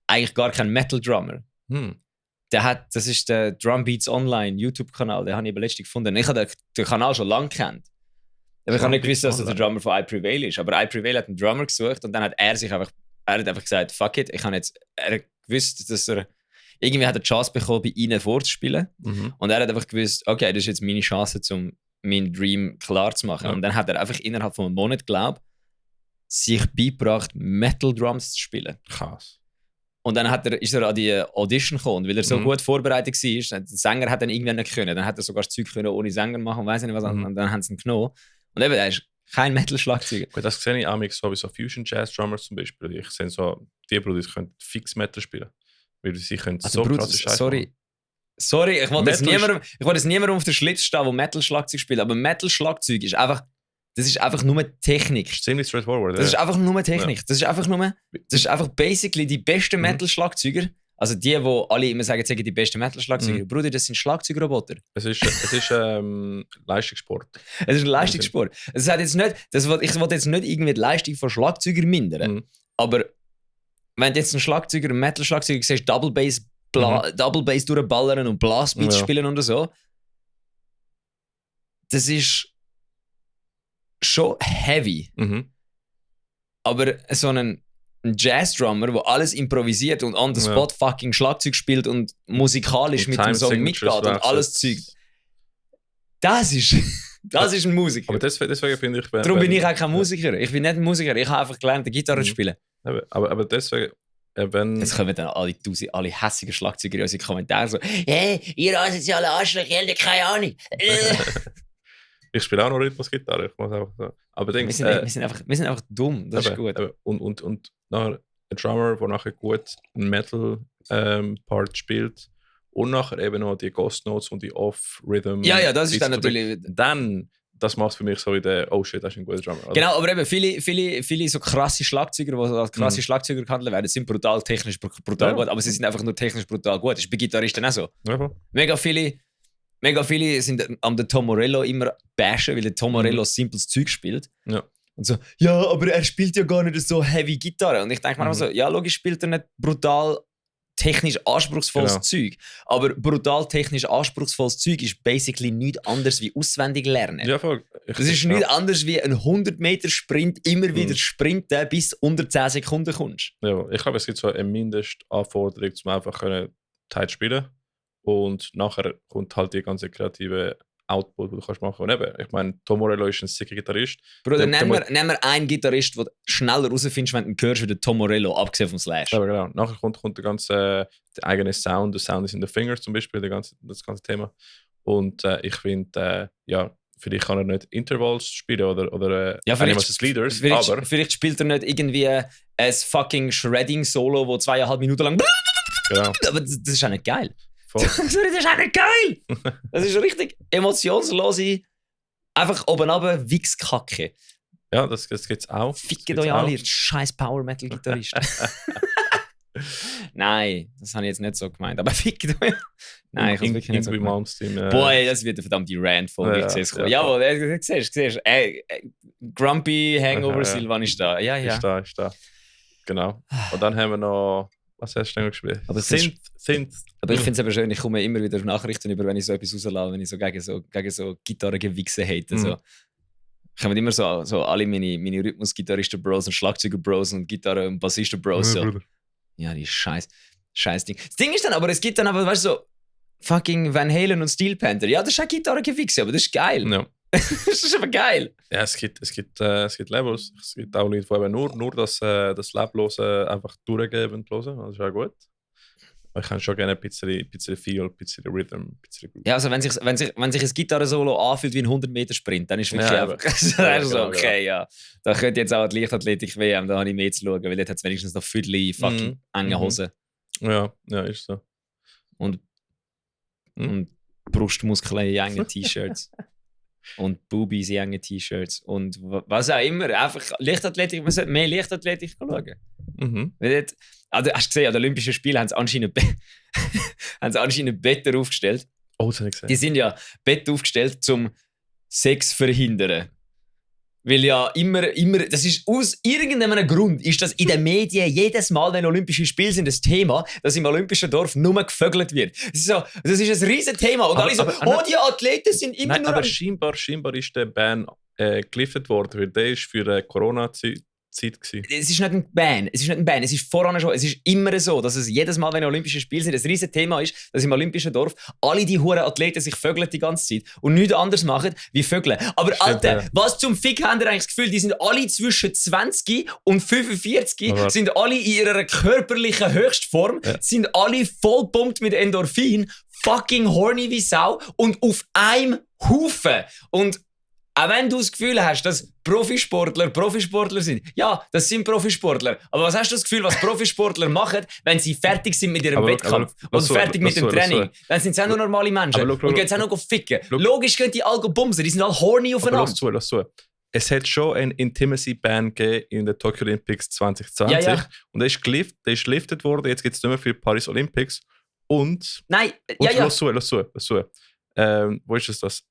Speaker 2: eigentlich gar kein Metal-Drummer. Das ist der Drum Beats Online YouTube-Kanal, den habe ich letztens gefunden. Ich habe den Kanal schon lange kennt. Aber ich habe nicht gewusst, dass das der Drummer von I Prevail ist. Aber I Prevail hat einen Drummer gesucht und dann hat er hat einfach gesagt, fuck it, er gewusst, dass er irgendwie hat eine Chance bekommen, bei ihnen vorzuspielen. Und er hat einfach gewusst, okay, das ist jetzt meine Chance, um meinen Dream klar zu machen. Ja. Und dann hat er einfach innerhalb von einem Monat, glaube ich, sich beigebracht, Metal Drums zu spielen.
Speaker 1: Krass.
Speaker 2: Und dann ist er an die Audition gekommen, weil er so gut vorbereitet war. Der Sänger hat dann irgendwann nicht können. Dann hat er sogar das Zeug können ohne Sänger machen, weiss nicht was. Und dann haben sie ihn genommen. Und eben, er ist kein Metal-Schlagzeuger.
Speaker 1: Gut, das sehe ich auch so wie so Fusion-Jazz-Drummers zum Beispiel. Ich sehe so, die Brüder können fix Metal spielen. Weil sie können
Speaker 2: also
Speaker 1: so krasse Scheiße machen.
Speaker 2: Sorry, ich wollte jetzt niemandem auf den Schlitz stehen, der Metal-Schlagzeug spielt. Aber Metal-Schlagzeug ist einfach nur Technik. Das
Speaker 1: ist ziemlich straightforward.
Speaker 2: Das ist einfach nur Technik. Ja. Das ist einfach basically die besten Metal-Schlagzeuger. Also die alle immer sagen die besten Metal-Schlagzeuger. Bruder, das sind Schlagzeugroboter.
Speaker 1: Es ist Leistungssport.
Speaker 2: Es ist ein Leistungssport. Ich wollte jetzt nicht irgendwie die Leistung von Schlagzeugern mindern. Aber wenn du jetzt einen Metal-Schlagzeuger siehst, Double Bass durchballern und Blastbeats spielen oder so, das ist schon heavy. Aber so ein Jazz-Drummer, der alles improvisiert und on the spot fucking Schlagzeug spielt und musikalisch und mit dem Song mitgeht und alles Zeug. Das ist ein Musiker.
Speaker 1: Aber deswegen finde ich...
Speaker 2: Darum bin ich auch kein Musiker. Ich bin nicht ein Musiker. Ich habe einfach gelernt, Gitarre zu spielen.
Speaker 1: Aber deswegen...
Speaker 2: Jetzt kommen dann alle hässigen Schlagzeuger in unsere Kommentare so: Hey, ihr asoziale Arschlöcher, ihr habt keine Ahnung.
Speaker 1: Ich spiele auch noch Rhythmusgitarre, ich muss einfach so. Aber
Speaker 2: wir sind einfach dumm, das ist gut.
Speaker 1: Und nachher ein Drummer, der nachher gut einen Metal-Part spielt und nachher eben noch die Ghost Notes und die Off-Rhythm.
Speaker 2: Ja, das ist dann natürlich...
Speaker 1: Dann, das macht für mich so wie der, oh shit, das ist ein guter Drummer. Oder?
Speaker 2: Genau, aber eben viele so krasse Schlagzeuger, die als krasse Schlagzeuger gehandelt werden, sind brutal technisch brutal gut, aber sie sind einfach nur technisch brutal gut. Das ist bei Gitarristen auch so.
Speaker 1: Ja.
Speaker 2: Mega viele sind am Tom Morello immer bashen, weil der Tom Morello simples Zeug spielt.
Speaker 1: Ja.
Speaker 2: Und so, ja, aber er spielt ja gar nicht so heavy Gitarre. Und ich denke mir so, ja, logisch spielt er nicht brutal technisch anspruchsvolles Zeug. Aber brutal technisch anspruchsvolles Zeug ist basically nichts anderes wie auswendig lernen.
Speaker 1: Ja, voll.
Speaker 2: Das ist nichts anderes wie ein 100-Meter-Sprint immer wieder sprinten, bis du unter 10 Sekunden kommst.
Speaker 1: Ja, ich glaube, es gibt so eine Mindestanforderung, um einfach Zeit spielen. Und nachher kommt halt die ganze kreative Output, die du kannst machen. Und eben, ich meine, Tom Morello ist ein sicker Gitarrist.
Speaker 2: Bruder, nehmen wir einen Gitarrist, den du schneller rausfindest, wenn du ihn hörst, wie der Tom Morello, abgesehen vom Slash.
Speaker 1: Ja, genau. Nachher kommt der ganze der eigene Sound, der Sound is in the Fingers zum Beispiel, das ganze Thema. Und ich finde, vielleicht kann er nicht Intervals spielen oder
Speaker 2: vielleicht
Speaker 1: Leaders,
Speaker 2: aber... Vielleicht spielt er nicht irgendwie ein fucking Shredding-Solo, wo 2,5 Minuten lang...
Speaker 1: Genau.
Speaker 2: Aber das ist auch nicht geil.
Speaker 1: Voll.
Speaker 2: Das ist auch nicht geil! Das ist richtig emotionslose, einfach oben runter Wichskacke.
Speaker 1: Ja, das gibt's auch.
Speaker 2: Fickt euch alle, ihr scheiß Power-Metal-Gitarristen. Nein, das habe ich jetzt nicht so gemeint. Aber fickt euch. Nein, ich habe wirklich nicht so gemeint. Boah, das wird eine verdammte Rant-Folge. Jawohl, du siehst. Grumpy Hangover Silvan ist da. Ja.
Speaker 1: Ist da. Genau. Und dann haben wir noch... Was hast du denn gespielt?
Speaker 2: Aber
Speaker 1: Synth.
Speaker 2: Aber ich finde es aber schön, ich komme immer wieder Nachrichten über, wenn ich so etwas rauslasse, wenn ich so gegen so Gitarrengewichse hate. So. Ich habe immer so alle meine Rhythmus-Gitarristen-Bros und Schlagzeuger-Bros und Gitarre- und Bassisten-Bros. So. Ja, die scheiß Ding. Das Ding ist dann aber, es gibt dann aber, weißt du, so fucking Van Halen und Steel Panther. Ja, das ist auch Gitarrengewichse, aber das ist geil.
Speaker 1: Ja.
Speaker 2: Das ist aber geil.
Speaker 1: Ja, es gibt Levels. Es gibt auch Leute, die eben nur das Leblose einfach durchgeben und hören. Das ist auch gut. Aber ich kann schon gerne ein bisschen Feel, ein bisschen Rhythm, ein bisschen Groove.
Speaker 2: Ja, also wenn sich ein Gitarre-Solo anfühlt wie ein 100-Meter-Sprint, dann ist wirklich okay, ja. Da könnte jetzt auch die Leichtathletik-WM, da habe ich mehr zu schauen, weil dort hat es wenigstens noch Viertel fucking enge Hosen.
Speaker 1: Ja, ist so.
Speaker 2: Und Brustmuskeln in engen T-Shirts. Und Bubis in engen T-Shirts. Und was auch immer. Einfach Leichtathletik, man sollte mehr Leichtathletik schauen. Also, hast du gesehen, an den Olympischen Spielen haben sie anscheinend Betten aufgestellt.
Speaker 1: Oh, das habe ich gesehen.
Speaker 2: Die sind ja Betten aufgestellt, um Sex zu verhindern. Weil ja immer, das ist aus irgendeinem Grund, ist das in den Medien jedes Mal, wenn Olympische Spiele sind, das Thema, dass im Olympischen Dorf nur gevögelt wird. Das ist ein riesen Thema. Und alle so, die Athleten sind immer
Speaker 1: nein,
Speaker 2: nur...
Speaker 1: Aber scheinbar ist der Ban geliftet worden, weil der ist für Corona-Zeit gewesen.
Speaker 2: Es ist nicht ein Ban. Es ist voran schon. Es ist immer so, dass es jedes Mal, wenn Olympische Spiele sind, ein riesen Thema ist, dass im Olympischen Dorf alle die huren Athleten sich vögeln die ganze Zeit und nichts anderes machen wie vögeln. Aber stimmt, Alter, was zum Fick haben die eigentlich das Gefühl? Die sind alle zwischen 20 und 45, sind alle in ihrer körperlichen Höchstform, sind alle voll pumpt mit Endorphin, fucking horny wie Sau und auf einem Haufen. Und auch wenn du das Gefühl hast, dass Profisportler sind. Ja, das sind Profisportler. Aber was hast du das Gefühl, was Profisportler machen, wenn sie fertig sind mit ihrem Wettkampf und fertig mit dem Training? Dann sind sie auch nur normale Menschen und gehen auch noch ficken. Logisch gehen die alle bumsen, die sind alle horny aufeinander.
Speaker 1: Lass zu. Es hat schon einen Intimacy-Ban gegeben in den Tokyo Olympics 2020. Ja. Und der ist geliftet worden. Jetzt gibt es nicht mehr für Paris Olympics. Und...
Speaker 2: Nein,
Speaker 1: Lass zu. Wo ist das?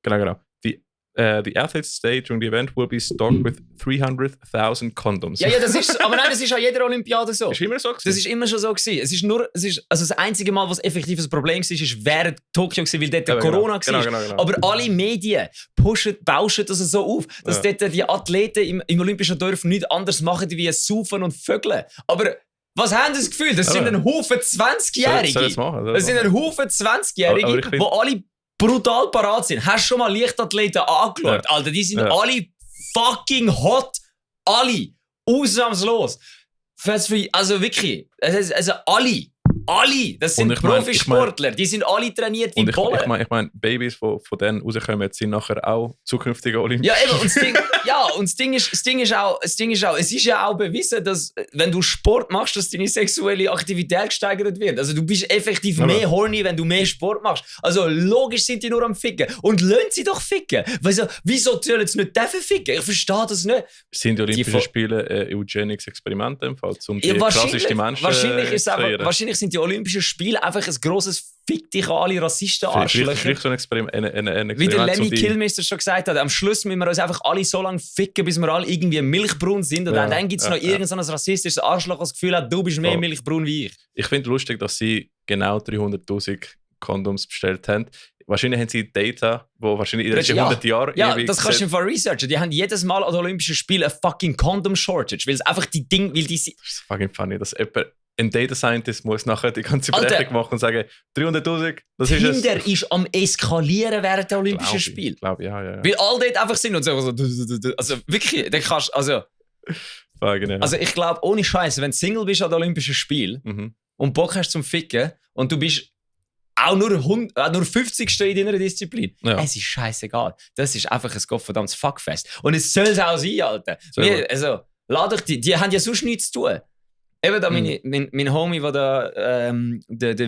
Speaker 1: Genau. The athletes stay during the event will be stocked with 300,000 condoms.
Speaker 2: Ja, das ist, aber nein, das ist an jeder Olympiade so.
Speaker 1: Ist immer so gewesen.
Speaker 2: Das ist immer schon so gewesen. Also das einzige Mal, was effektiv ein Problem war, ist während Tokio gewesen, weil dort Corona war.
Speaker 1: Genau.
Speaker 2: Aber alle Medien bauschen das so auf, dass dort die Athleten im Olympischen Dorf nichts anderes machen, wie saufen und vögeln. Aber was haben das Gefühl? Das sind ein Haufen 20-Jährige. Das sind ein Haufen 20-Jährige, die alle brutal parat sind. Hast du schon mal Leichtathleten angeschaut? Ja. Alter, die sind alle fucking hot. Alle. Ausnahmslos. Also wirklich. Also alle. Das sind Profisportler. Die sind alle trainiert wie Bollen.
Speaker 1: Ich meine, Babys, die von denen rauskommen, sind nachher auch zukünftige Olympische.
Speaker 2: Ja, eben. Und das Ding ist auch, es ist ja auch bewiesen, dass, wenn du Sport machst, dass deine sexuelle Aktivität gesteigert wird. Also du bist effektiv mehr horny, wenn du mehr Sport machst. Also logisch sind die nur am Ficken. Und lassen sie doch ficken. Wieso sollen sie nicht dürfen ficken? Ich verstehe das nicht.
Speaker 1: Sind die Olympischen Spiele Eugenics-Experimente im Fall, um die klassischen Menschen
Speaker 2: wahrscheinlich sind die Olympischen Spiele einfach ein grosses Fick dich an alle Rassisten Arschlöcher.
Speaker 1: Vielleicht so ein Experiment.
Speaker 2: Wie der Lemmy Kilmister schon gesagt hat, am Schluss müssen wir uns einfach alle so lange ficken, bis wir alle irgendwie milchbraun sind. Und dann gibt es noch irgendein rassistisches Arschloch, das das Gefühl hat, du bist mehr milchbraun wie ich.
Speaker 1: Ich finde es lustig, dass sie genau 300'000 Condoms bestellt haben. Wahrscheinlich haben sie Data, wo wahrscheinlich in den letzten 100 Jahren...
Speaker 2: Ja, das kannst du im Fall researchen. Die haben jedes Mal an den Olympischen Spielen eine fucking Condom-Shortage, weil es einfach die Dinge... Das
Speaker 1: ist fucking funny, dass ein Data Scientist muss nachher die ganze Berechnung machen und sagen, 300'000, das ist es.
Speaker 2: Tinder ist am Eskalieren während der Olympischen Spiele.
Speaker 1: Ja.
Speaker 2: Weil alle dort einfach sind und so... Also wirklich, dann kannst du... Also ich glaube, ohne Scheiße, wenn du Single bist an den Olympischen Spielen und Bock hast zum Ficken und du bist auch nur 50. in deiner Disziplin. Ja. Es ist scheißegal. Das ist einfach ein gottverdammtes Fuckfest. Und es soll es auch sein, Alter. Lad dich die haben ja sonst nichts zu tun. Eben da mein Homie, der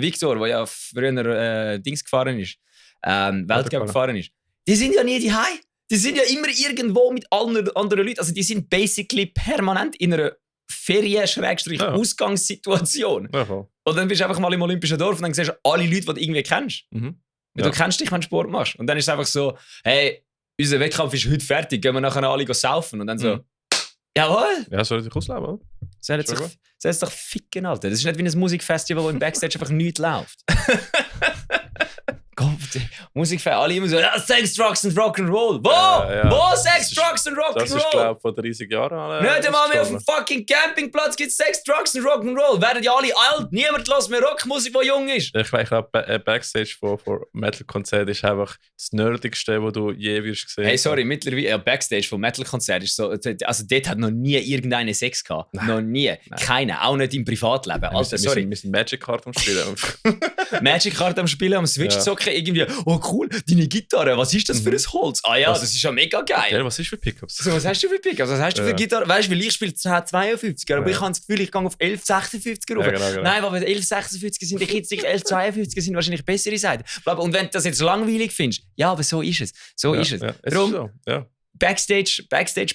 Speaker 2: Victor, der ja früher Dings gefahren ist, Weltcup gefahren ist, die sind ja nie daheim. Die sind ja immer irgendwo mit allen anderen Leuten. Also die sind basically permanent in einer Ferien-Ausgangssituation. Ja. Und dann bist du einfach mal im Olympischen Dorf und dann siehst du alle Leute, die du irgendwie kennst. Weil du kennst dich, wenn du Sport machst. Und dann ist es einfach so, hey, unser Wettkampf ist heute fertig, gehen wir nachher alle saufen. Und dann so, jawohl.
Speaker 1: Ja, soll sich ausleben, oder?
Speaker 2: Soll es doch ficken, Alter. Das ist nicht wie ein Musikfestival, wo im Backstage einfach nichts läuft. Gott, Musikfestival, alle immer so, Sex, Drugs and Rock'n'Roll. Wo Sex, Drugs and Rock'n'Roll?
Speaker 1: Das ist, glaube ich, vor 30 Jahren.
Speaker 2: Nicht einmal mehr auf dem fucking Campingplatz gibt es Sex, Drugs and Rock'n'Roll. Werden ja alle alt. Niemand lässt mehr Rockmusik, die jung ist.
Speaker 1: Ich glaube, Backstage von Metal-Konzert ist einfach das Nerdigste, was du je wirst sehen.
Speaker 2: Hey, sorry, mittlerweile, Backstage von Metal-Konzert ist so, also dort hat noch nie irgendeine Sex gehabt. Nein. Noch nie. Nein. Keiner, auch nicht im Privatleben. Also,
Speaker 1: wir sind Magic Card am Spielen.
Speaker 2: Magic Card am Spielen, am Switch-Zocken, irgendwie, oh cool, deine Gitarre, was ist das für ein Holz? Ah ja, das ist ja mega geil.
Speaker 1: Ja, was ist für Pickups?
Speaker 2: So, was hast du für Pickups? Was hast du für Gitarre? Weißt du, weil ich spiele 1052, aber ich habe das Gefühl, ich gehe auf 1156 rauf. Genau. Nein, aber 1156 sind die Kids, 1152 sind wahrscheinlich bessere Seiten. Und wenn du das jetzt langweilig findest, ja, aber so ist es. Ja, darum, Backstage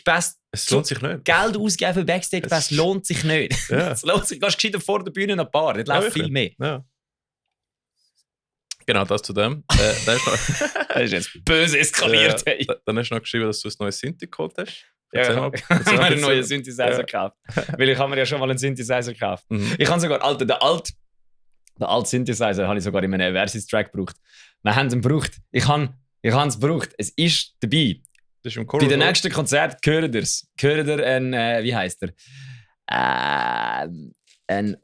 Speaker 2: Pass.
Speaker 1: Es lohnt sich nicht.
Speaker 2: Geld ausgeben für Backstage Pass lohnt sich nicht. Ja. Es lohnt sich, gehst gescheiter vor der Bühne an die Bar, das läuft viel mehr.
Speaker 1: Ja. Genau, das zu dem. Das
Speaker 2: ist jetzt böse eskaliert. Hey.
Speaker 1: Dann hast du noch geschrieben, dass du ein neues Synthi geholt hast.
Speaker 2: Ja, ich habe mir einen neuen Synthesizer gekauft. Weil ich habe mir ja schon mal einen Synthesizer gekauft. Ich habe sogar, Alter, den alten Synthesizer habe ich sogar in einem Versus-Track gebraucht. Wir haben ihn gebraucht. Ich habe es gebraucht. Es ist dabei.
Speaker 1: Das ist im
Speaker 2: Bei dem nächsten Konzert gehört ihr es. Gehört ihr ein, wie heisst er?
Speaker 1: Das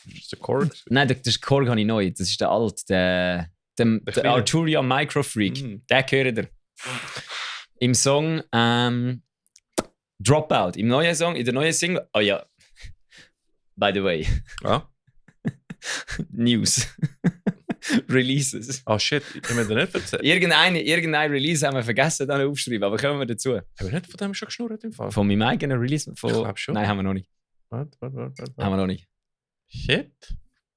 Speaker 1: ist der Korg?
Speaker 2: Nein, das Korg habe ich neu. Das ist der alte, der Arturia Micro Freak. Der gehört ihr. Im Song Dropout. In der neuen Single. Oh ja. By the way.
Speaker 1: Ah?
Speaker 2: News. Releases.
Speaker 1: Oh shit, ich habe mir das nicht erzählt.
Speaker 2: Irgendein Release haben wir vergessen, dann aufschreiben, aber kommen wir dazu.
Speaker 1: Haben wir nicht von dem schon geschnurrt im Fall?
Speaker 2: Von meinem eigenen Release? Ich
Speaker 1: glaube schon.
Speaker 2: Nein, haben wir noch nicht.
Speaker 1: Warte.
Speaker 2: Haben wir noch nicht.
Speaker 1: Shit.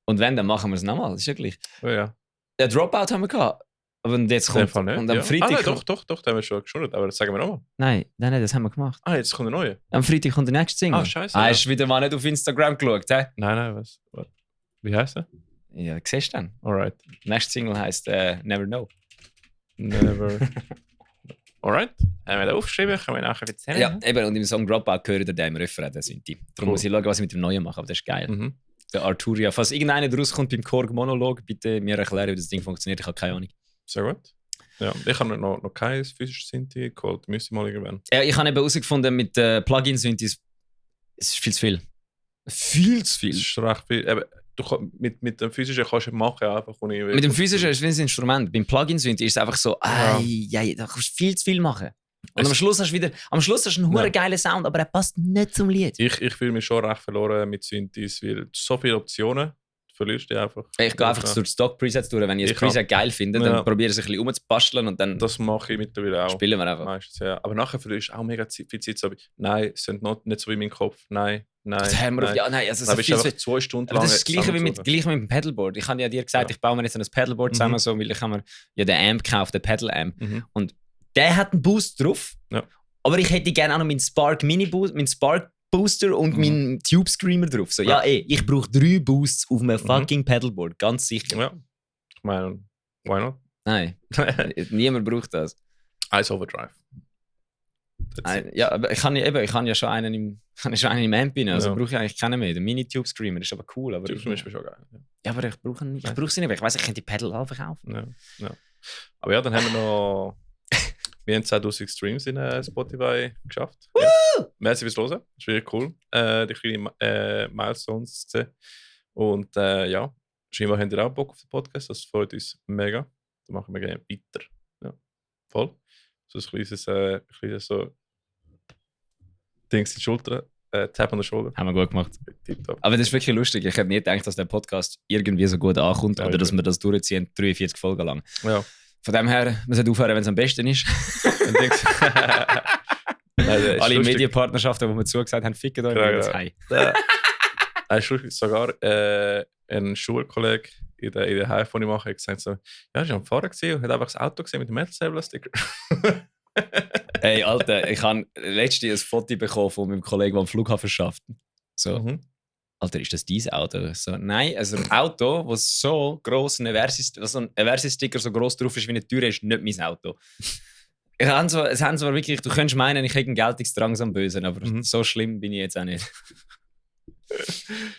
Speaker 2: Und wenn, dann machen wir es nochmal, das ist ja gleich.
Speaker 1: Oh ja.
Speaker 2: Der Dropout haben wir gehabt. Aber jetzt kommt...
Speaker 1: Und
Speaker 2: am Freitag...
Speaker 1: Nein, doch, da haben wir schon geschnurrt, aber das sagen wir nochmal.
Speaker 2: Nein, das haben wir gemacht.
Speaker 1: Ah, jetzt kommt der neue.
Speaker 2: Am Freitag kommt der nächste Single.
Speaker 1: Ah, scheiße.
Speaker 2: Hast du wieder mal nicht auf Instagram geschaut, hä?
Speaker 1: Nein, was? Wie heisst er?
Speaker 2: Ja, siehst du dann.
Speaker 1: Alright.
Speaker 2: Der nächste Single heisst Never Know.
Speaker 1: Never. Alright. Haben wir da aufgeschrieben? Können wir nachher erzählen?
Speaker 2: Ja, eben. Und im Song Dropout gehört der im Refrain, der Synthi. Darum muss ich schauen, was ich mit dem Neuen mache, aber das ist geil.
Speaker 1: Mhm.
Speaker 2: Der Arturia. Falls irgendeiner rauskommt beim Korg-Monolog, bitte mir erklären, wie das Ding funktioniert. Ich habe keine Ahnung.
Speaker 1: Sehr gut. Ja, ich habe noch kein physisches Synthi geholt. Müsste ich mal irgendwann.
Speaker 2: Ja, ich habe eben herausgefunden, mit Plugin-Synthis es ist viel zu viel. Viel zu viel.
Speaker 1: Das ist recht viel. Eben, mit dem physischen kannst du machen einfach.
Speaker 2: Mit dem physischen ist es ein Instrument. Beim Plugin-Synthi ist es einfach so, da kannst du viel zu viel machen. Und am Schluss hast du einen hure geilen Sound, aber er passt nicht zum Lied.
Speaker 1: Ich fühle mich schon recht verloren mit Synthes, weil so viele Optionen verlierst du einfach.
Speaker 2: Ich gehe einfach durch Stock-Presets durch. Wenn ich ein Preset geil finde, dann probiere ich es ein bisschen umzubasteln und dann...
Speaker 1: Das mache ich mittlerweile auch.
Speaker 2: Spielen wir einfach.
Speaker 1: Meistens, ja. Aber nachher verlierst du auch mega viel Zeit. So, nein, es sind nicht so wie mein Kopf. Nein.
Speaker 2: Also
Speaker 1: dann bist du einfach 2 Stunden lang...
Speaker 2: Das ist das Gleiche mit dem Pedalboard. Ich habe ja dir gesagt, ich baue mir jetzt ein Pedalboard zusammen, so, weil ich habe mir ja den Amp gekauft, den Pedal-Amp. Und der hat einen Boost drauf. Ja. Aber ich hätte gerne auch noch meinen Spark Mini-Boost, meinen Spark Booster und meinen Tube Screamer drauf. So, ich brauche 3 Boosts auf einem fucking Pedalboard, ganz sicher.
Speaker 1: Ja. Ich meine, why not?
Speaker 2: Nein, niemand braucht das.
Speaker 1: Ice Overdrive.
Speaker 2: Ja, aber ich habe ja schon einen im Amp rein, also brauche ich eigentlich keinen mehr. Der Mini-Tube Screamer ist aber cool. Aber
Speaker 1: Tube Screamer ist schon geil.
Speaker 2: Ja, aber ich brauche ihn nicht. Ich brauche sie nicht, weil ich weiss, ich kann die Pedal auch verkaufen.
Speaker 1: Ja. Aber ja, dann haben wir noch... Wir haben 10.000 Streams in Spotify geschafft. Ja. Merci fürs Hören. Das ist wirklich cool, die kleinen Milestones zu sehen. Und scheinbar habt ihr auch Bock auf den Podcast. Das freut uns mega. Da machen wir gerne weiter. Ja. Voll. So ein kleines so Dings in die Schulter. Tap an der Schulter.
Speaker 2: Haben wir gut gemacht. Aber das ist wirklich lustig. Ich hätte nicht gedacht, dass der Podcast irgendwie so gut ankommt oder dass wir das durchziehen, 43 Folgen lang.
Speaker 1: Ja.
Speaker 2: Von dem her, man sollte aufhören, wenn es am besten ist.
Speaker 1: Nein,
Speaker 2: alle Medienpartnerschaften, die mir zugesagt haben, ficken euch das heim.
Speaker 1: Sogar ein Schulkollege in der Heim, die ich mache, hat gesagt so, ja, ich war am Fahrer und hat einfach das Auto gesehen mit dem Metal-Sticker.
Speaker 2: Hey, Alter, ich habe letztens ein Foto bekommen von meinem Kollegen, der am Flughafen schafft. So. Alter, ist das dein Auto? So, nein, also ein Auto, das so gross ein Versus-Sticker so gross drauf ist wie eine Tür, ist nicht mein Auto. Es haben zwar wirklich, du könntest meinen, ich hätte einen Geltungsdrang am Bösen, aber so schlimm bin ich jetzt auch nicht.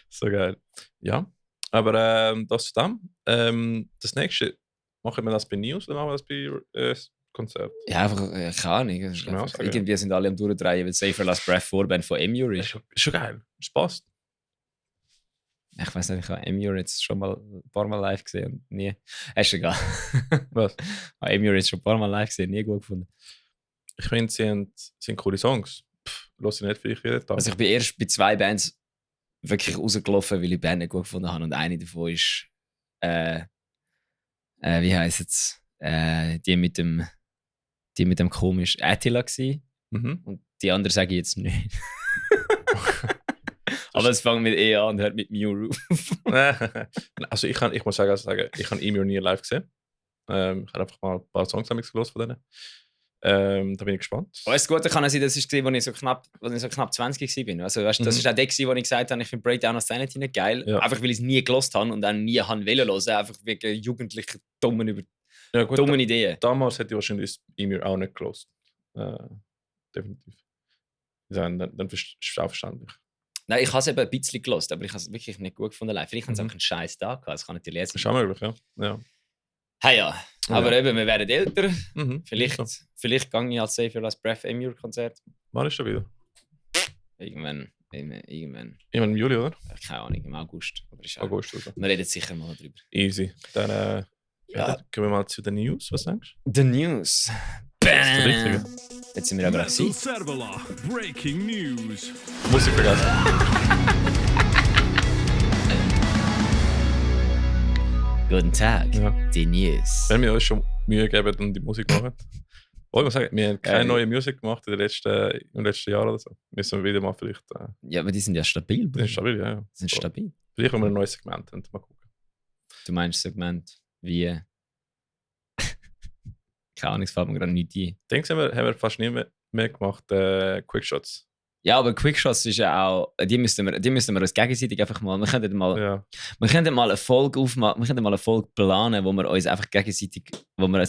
Speaker 1: So geil. Ja, aber das zu dem. Das nächste, machen wir das bei News oder machen wir das bei Konzert?
Speaker 2: Ja, einfach, keine Ahnung. Irgendwie sind alle am Durchdrehen, weil Safer Last Breath Vorband von Emure ist.
Speaker 1: Ist schon geil, es passt.
Speaker 2: Ich weiß nicht, ich habe Emure jetzt schon mal ein paar Mal live gesehen und nie. Ist egal.
Speaker 1: Was?
Speaker 2: Ich habe Emure jetzt schon ein paar Mal live gesehen, nie gut gefunden.
Speaker 1: Ich finde, sie sind coole Songs. Lass sie nicht vielleicht jeden Tag.
Speaker 2: Also ich bin erst bei 2 Bands wirklich rausgelaufen, weil ich die Band nicht gut gefunden habe. Und eine davon ist, wie heisst es? Die mit dem komischen Attila gsi. Und die andere sage ich jetzt nicht. Aber es fängt mit E an und hört mit Mew auf.
Speaker 1: Also ich muss sagen, ich habe Emure nie live gesehen. Ich habe einfach mal ein paar Songs gehört von denen. Da bin ich gespannt.
Speaker 2: Das Gute kann sein, das war, als ich so knapp 20 war. Also, weißt, das war auch der, wo ich gesagt habe, ich finde Breakdown of Sanity nicht geil. Ja. Einfach weil ich es nie gelost habe und dann nie hören wollte. Einfach wegen jugendlichen dummen Ideen.
Speaker 1: Damals hätte ich wahrscheinlich das E-Mail auch nicht gelost. Definitiv. Ja, dann ist es auch verständlich.
Speaker 2: Nein, ich habe es eben ein bisschen gelost, aber ich habe es wirklich nicht gut gefunden. Vielleicht haben sie auch einen scheiß Tag gehabt. Das kann natürlich sein.
Speaker 1: Das ist auch möglich, ja.
Speaker 2: Hey, ja. Aber eben, wir werden älter. Vielleicht gehe ich als Save Your Last Breath Konzert.
Speaker 1: Wann ist er wieder?
Speaker 2: Irgendwann.
Speaker 1: Irgendwann im Juli, oder?
Speaker 2: Keine Ahnung, im August.
Speaker 1: August, oder?
Speaker 2: Wir reden sicher mal drüber.
Speaker 1: Easy. Dann gehen wir mal zu den News. Was denkst
Speaker 2: du? The News. Bam! Jetzt sind wir aber
Speaker 3: Metal Servola, Breaking News.
Speaker 1: Muss ich vergessen.
Speaker 2: Guten Tag, die News.
Speaker 1: Wenn wir uns schon Mühe geben und die Musik machen. Ich muss sagen, wir haben keine neue Musik gemacht im letzten Jahr oder so. Müssen wir wieder mal vielleicht...
Speaker 2: Ja, aber die sind ja stabil.
Speaker 1: Die sind stabil, ja.
Speaker 2: Die sind stabil.
Speaker 1: Vielleicht haben wir ein neues Segment. Mal gucken.
Speaker 2: Du meinst Segment wie... Keine Ahnung, es fällt mir gerade nicht ein.
Speaker 1: Denkst du, haben wir fast nie mehr gemacht, Quickshots?
Speaker 2: Ja, aber Quickshots ist ja auch... Die müssen wir uns gegenseitig einfach mal... Wir könnten mal eine Folge aufmachen, wir könnten mal eine Folge planen, wo wir uns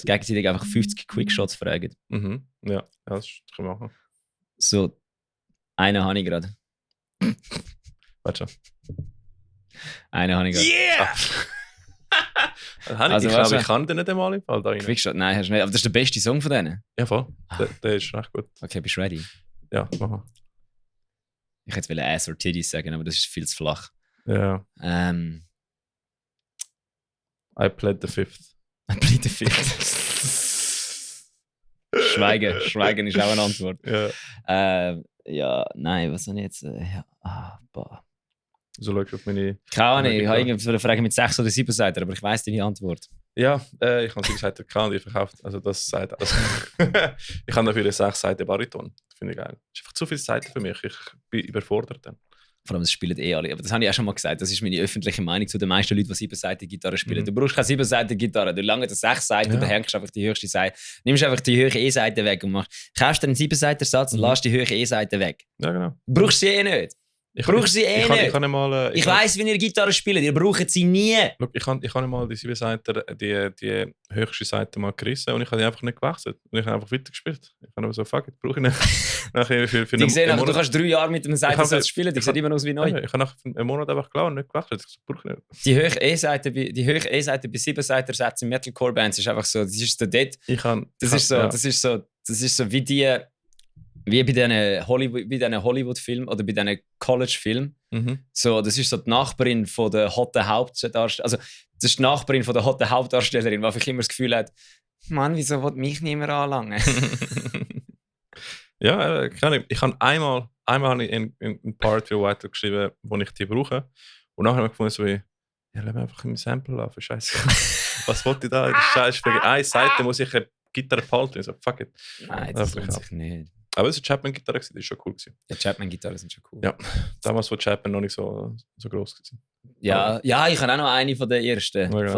Speaker 2: gegenseitig einfach 50 Quickshots fragen.
Speaker 1: Mhm. Ja, das können wir machen.
Speaker 2: So, einen habe ich gerade.
Speaker 1: Warte schon.
Speaker 2: Einen habe ich gerade.
Speaker 1: Yeah! Ich kann den nicht einmal im Fall da rein.
Speaker 2: Quickshot, nein, hast du nicht. Aber das ist der beste Song von denen.
Speaker 1: Ja, voll. Der ist recht gut.
Speaker 2: Okay, bist du ready?
Speaker 1: Ja, machen.
Speaker 2: Ich hätte Ass or Titties sagen, aber das ist viel zu flach.
Speaker 1: Ja. I plead the fifth.
Speaker 2: I plead the fifth. Schweigen ist auch eine Antwort.
Speaker 1: Ja.
Speaker 2: Ja, nein, was soll ich jetzt?
Speaker 1: So schaust du auf meine...
Speaker 2: Keine Ahnung, ich habe eine Frage mit 6 oder 7 Seiten, aber ich weiss deine Antwort.
Speaker 1: Ja, ich habe 7 Seiten gehabt und die verkauft. Also das sagt alles. Ich habe dafür eine 6 Seiten Bariton. Das finde ich geil. Das ist einfach zu viele Seiten für mich. Ich bin überfordert dann.
Speaker 2: Vor allem, das spielen alle. Aber das habe ich auch schon mal gesagt. Das ist meine öffentliche Meinung zu den meisten Leuten, die 7 Seiten Gitarre spielen. Du brauchst keine 7 Seiten Gitarre. Du langst 6 Seiten und dann hängst du einfach die höchste Seite. Nimmst einfach die höhere E-Seite weg und kaufst dir einen 7 Seiten Satz und lässt die höhere E-Seite weg.
Speaker 1: Ja, genau.
Speaker 2: Du brauchst sie nicht. Ich weiss, wie ihr Gitarre spielt. Ihr braucht sie nie.
Speaker 1: Look, ich habe mal die 7 Seiten, die höchste Seite mal gerissen und ich habe die einfach nicht gewechselt. Und ich habe einfach weitergespielt. Ich habe so, fuck it, brauche ich nicht.
Speaker 2: Du kannst 3 Jahre mit einem Seitensatz spielen, die sieht immer aus wie neu.
Speaker 1: Ich habe nach einem Monat einfach klar und nicht gewechselt. Das brauche ich nicht.
Speaker 2: Die höhere E-Seite bei 7 Seitensätzen in Metalcore-Bands ist einfach so, das ist so dort. Das ist so wie bei diesen Hollywood-Filmen oder bei diesen College-Filmen. So, das ist so die Nachbarin von der hotten Hauptdarstellerin. Also, das ist die Nachbarin von der hotten Hauptdarstellerin, die einfach immer das Gefühl hat, Mann, wieso will mich niemand anlangen?
Speaker 1: Ja, ich habe einmal einen Part für White geschrieben, wo ich die brauche. Und nachher habe ich gefunden, so wie, ja, lass mich einfach im Sample laufen, scheiße. Was wollte ich da? Scheiße, wegen einer Seite muss ich eine Gitarre behalten. So, fuck it.
Speaker 2: Nein, das lohnt sich nicht.
Speaker 1: Aber es war eine Chapman-Gitarre, die war schon cool.
Speaker 2: Ja, Chapman-Gitarren sind schon cool.
Speaker 1: Ja, damals, wo Chapman noch nicht so groß
Speaker 2: war. Ja, ich habe auch noch eine von den ersten. Ja, genau.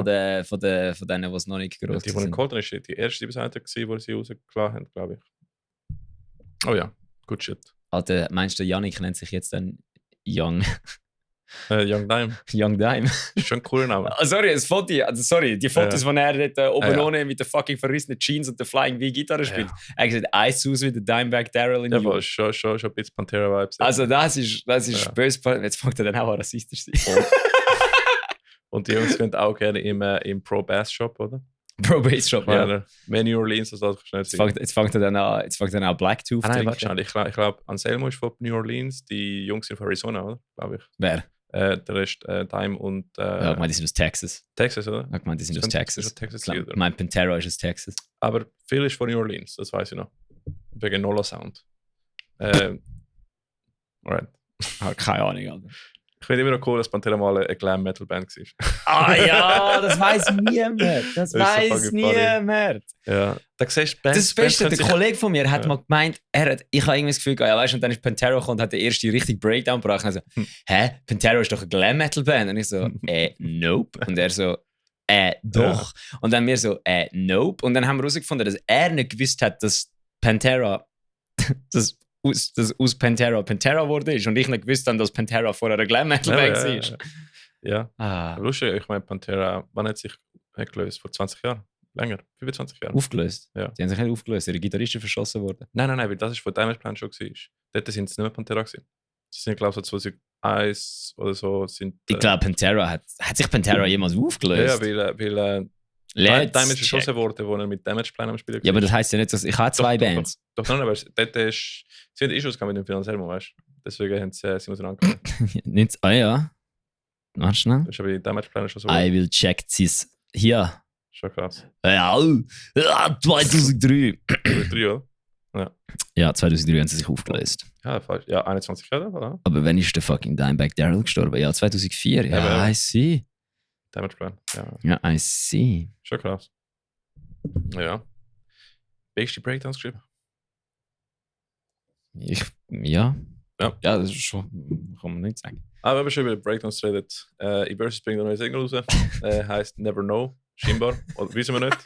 Speaker 2: Von denen, die es noch nicht groß waren.
Speaker 1: Die von den Colton ist die erste Seite, die sie rausgelassen haben, glaube ich. Oh ja, good shit.
Speaker 2: Alter, meinst du, Yannick nennt sich jetzt dann Young?
Speaker 1: Young Dime.
Speaker 2: Young Dime.
Speaker 1: Das ist schon ein cooler Name.
Speaker 2: Sorry, die Fotos, die er dort oben ohne mit den fucking verrissenen Jeans und der Flying V-Gitarre spielt. Er hat gesagt, Eis aus wie der Dimebag Darrell in
Speaker 1: aber schon ein bisschen Pantera-Vibes.
Speaker 2: Also das ist böse. Jetzt fängt er dann auch an rassistisch zu sein.
Speaker 1: Und die Jungs gehen auch gerne im Pro-Bass-Shop, oder?
Speaker 2: Pro-Bass-Shop, ja.
Speaker 1: Mehr New Orleans, das kann schnell sein.
Speaker 2: Jetzt fängt er dann an Blacktooth zu trinken.
Speaker 1: Nein, ich glaube, Anselmo ist von New Orleans, die Jungs sind von Arizona, oder? Glaube ich.
Speaker 2: Wer?
Speaker 1: Der Rest, Dime und...
Speaker 2: ja, ich meine, die sind aus Texas.
Speaker 1: Texas, oder?
Speaker 2: Ich meine, die sind aus Texas.
Speaker 1: Ich
Speaker 2: meine, Pantera ist aus Texas.
Speaker 1: Aber viel ist von New Orleans, das weiß ich noch. Wegen Nola Sound. Alright.
Speaker 2: Keine Ahnung, Alter.
Speaker 1: Ich finde immer noch cool, dass Pantera mal eine Glam-Metal-Band war.
Speaker 2: Ah ja, das weiß niemand. Das weiß niemand.
Speaker 1: Ja. Da siehst du,
Speaker 2: das Beste, der Kollege von mir hat mal gemeint, ich habe irgendwie das Gefühl, ja, weißt du, und dann ist Pantera gekommen und hat den ersten richtigen Breakdown gebracht. Und ich so, Pantera ist doch eine Glam-Metal-Band. Und ich so, nope. Und er so, doch. Ja. Und dann wir so, nope. Und dann haben wir herausgefunden, dass er nicht gewusst hat, dass Pantera, das aus Pantera geworden ist und ich nicht gewusst habe, dass Pantera vorher eine Glam Metal Band war.
Speaker 1: Ja.
Speaker 2: Ah.
Speaker 1: Lustig, ich meine, Pantera, wann hat sich gelöst? Vor 20 Jahren? Länger? 25 Jahren?
Speaker 2: Aufgelöst?
Speaker 1: Ja.
Speaker 2: Die haben sich nicht aufgelöst, ihre Gitarristen verschossen worden.
Speaker 1: Nein, weil das ist von Damageplan schon war. Dort sind es nicht mehr Pantera gewesen. Das sind, glaube ich, so 2001 oder so.
Speaker 2: Ich glaube, Pantera hat sich Pantera jemals aufgelöst?
Speaker 1: Ja, weil Damage verschossen wurde, wo er mit Damageplan am Spielen war.
Speaker 2: Ja, aber das heisst ja nicht, dass ich habe zwei Bands.
Speaker 1: Doch, nein, aber dort ist... Sie haben Issues mit dem finanziellen, weißt du? Deswegen haben sie auseinandergegangen.
Speaker 2: Ja. Warte schnell.
Speaker 1: Das ist aber die Damageplan schon so.
Speaker 2: I will check this. Hier.
Speaker 1: Schon krass.
Speaker 2: Ja, 2003.
Speaker 1: 2003, oder?
Speaker 2: Ja, 2003 haben sie sich aufgelöst.
Speaker 1: Ja, falsch. Ja, 21 Jahre, oder?
Speaker 2: Aber wann ist der fucking Dimebag Darrell gestorben? Ja, 2004. Ja, I see.
Speaker 1: Damageplan, ja.
Speaker 2: Ja, I see.
Speaker 1: Schon krass. Ja. Beste Breakdowns geschrieben?
Speaker 2: Ja, das ist schon... Kann man nicht sagen.
Speaker 1: Aber wenn wir schon über Breakdowns reden, Eversis bringt eine neue Single raus. Heißt Never Know, scheinbar. Oder wissen wir nicht.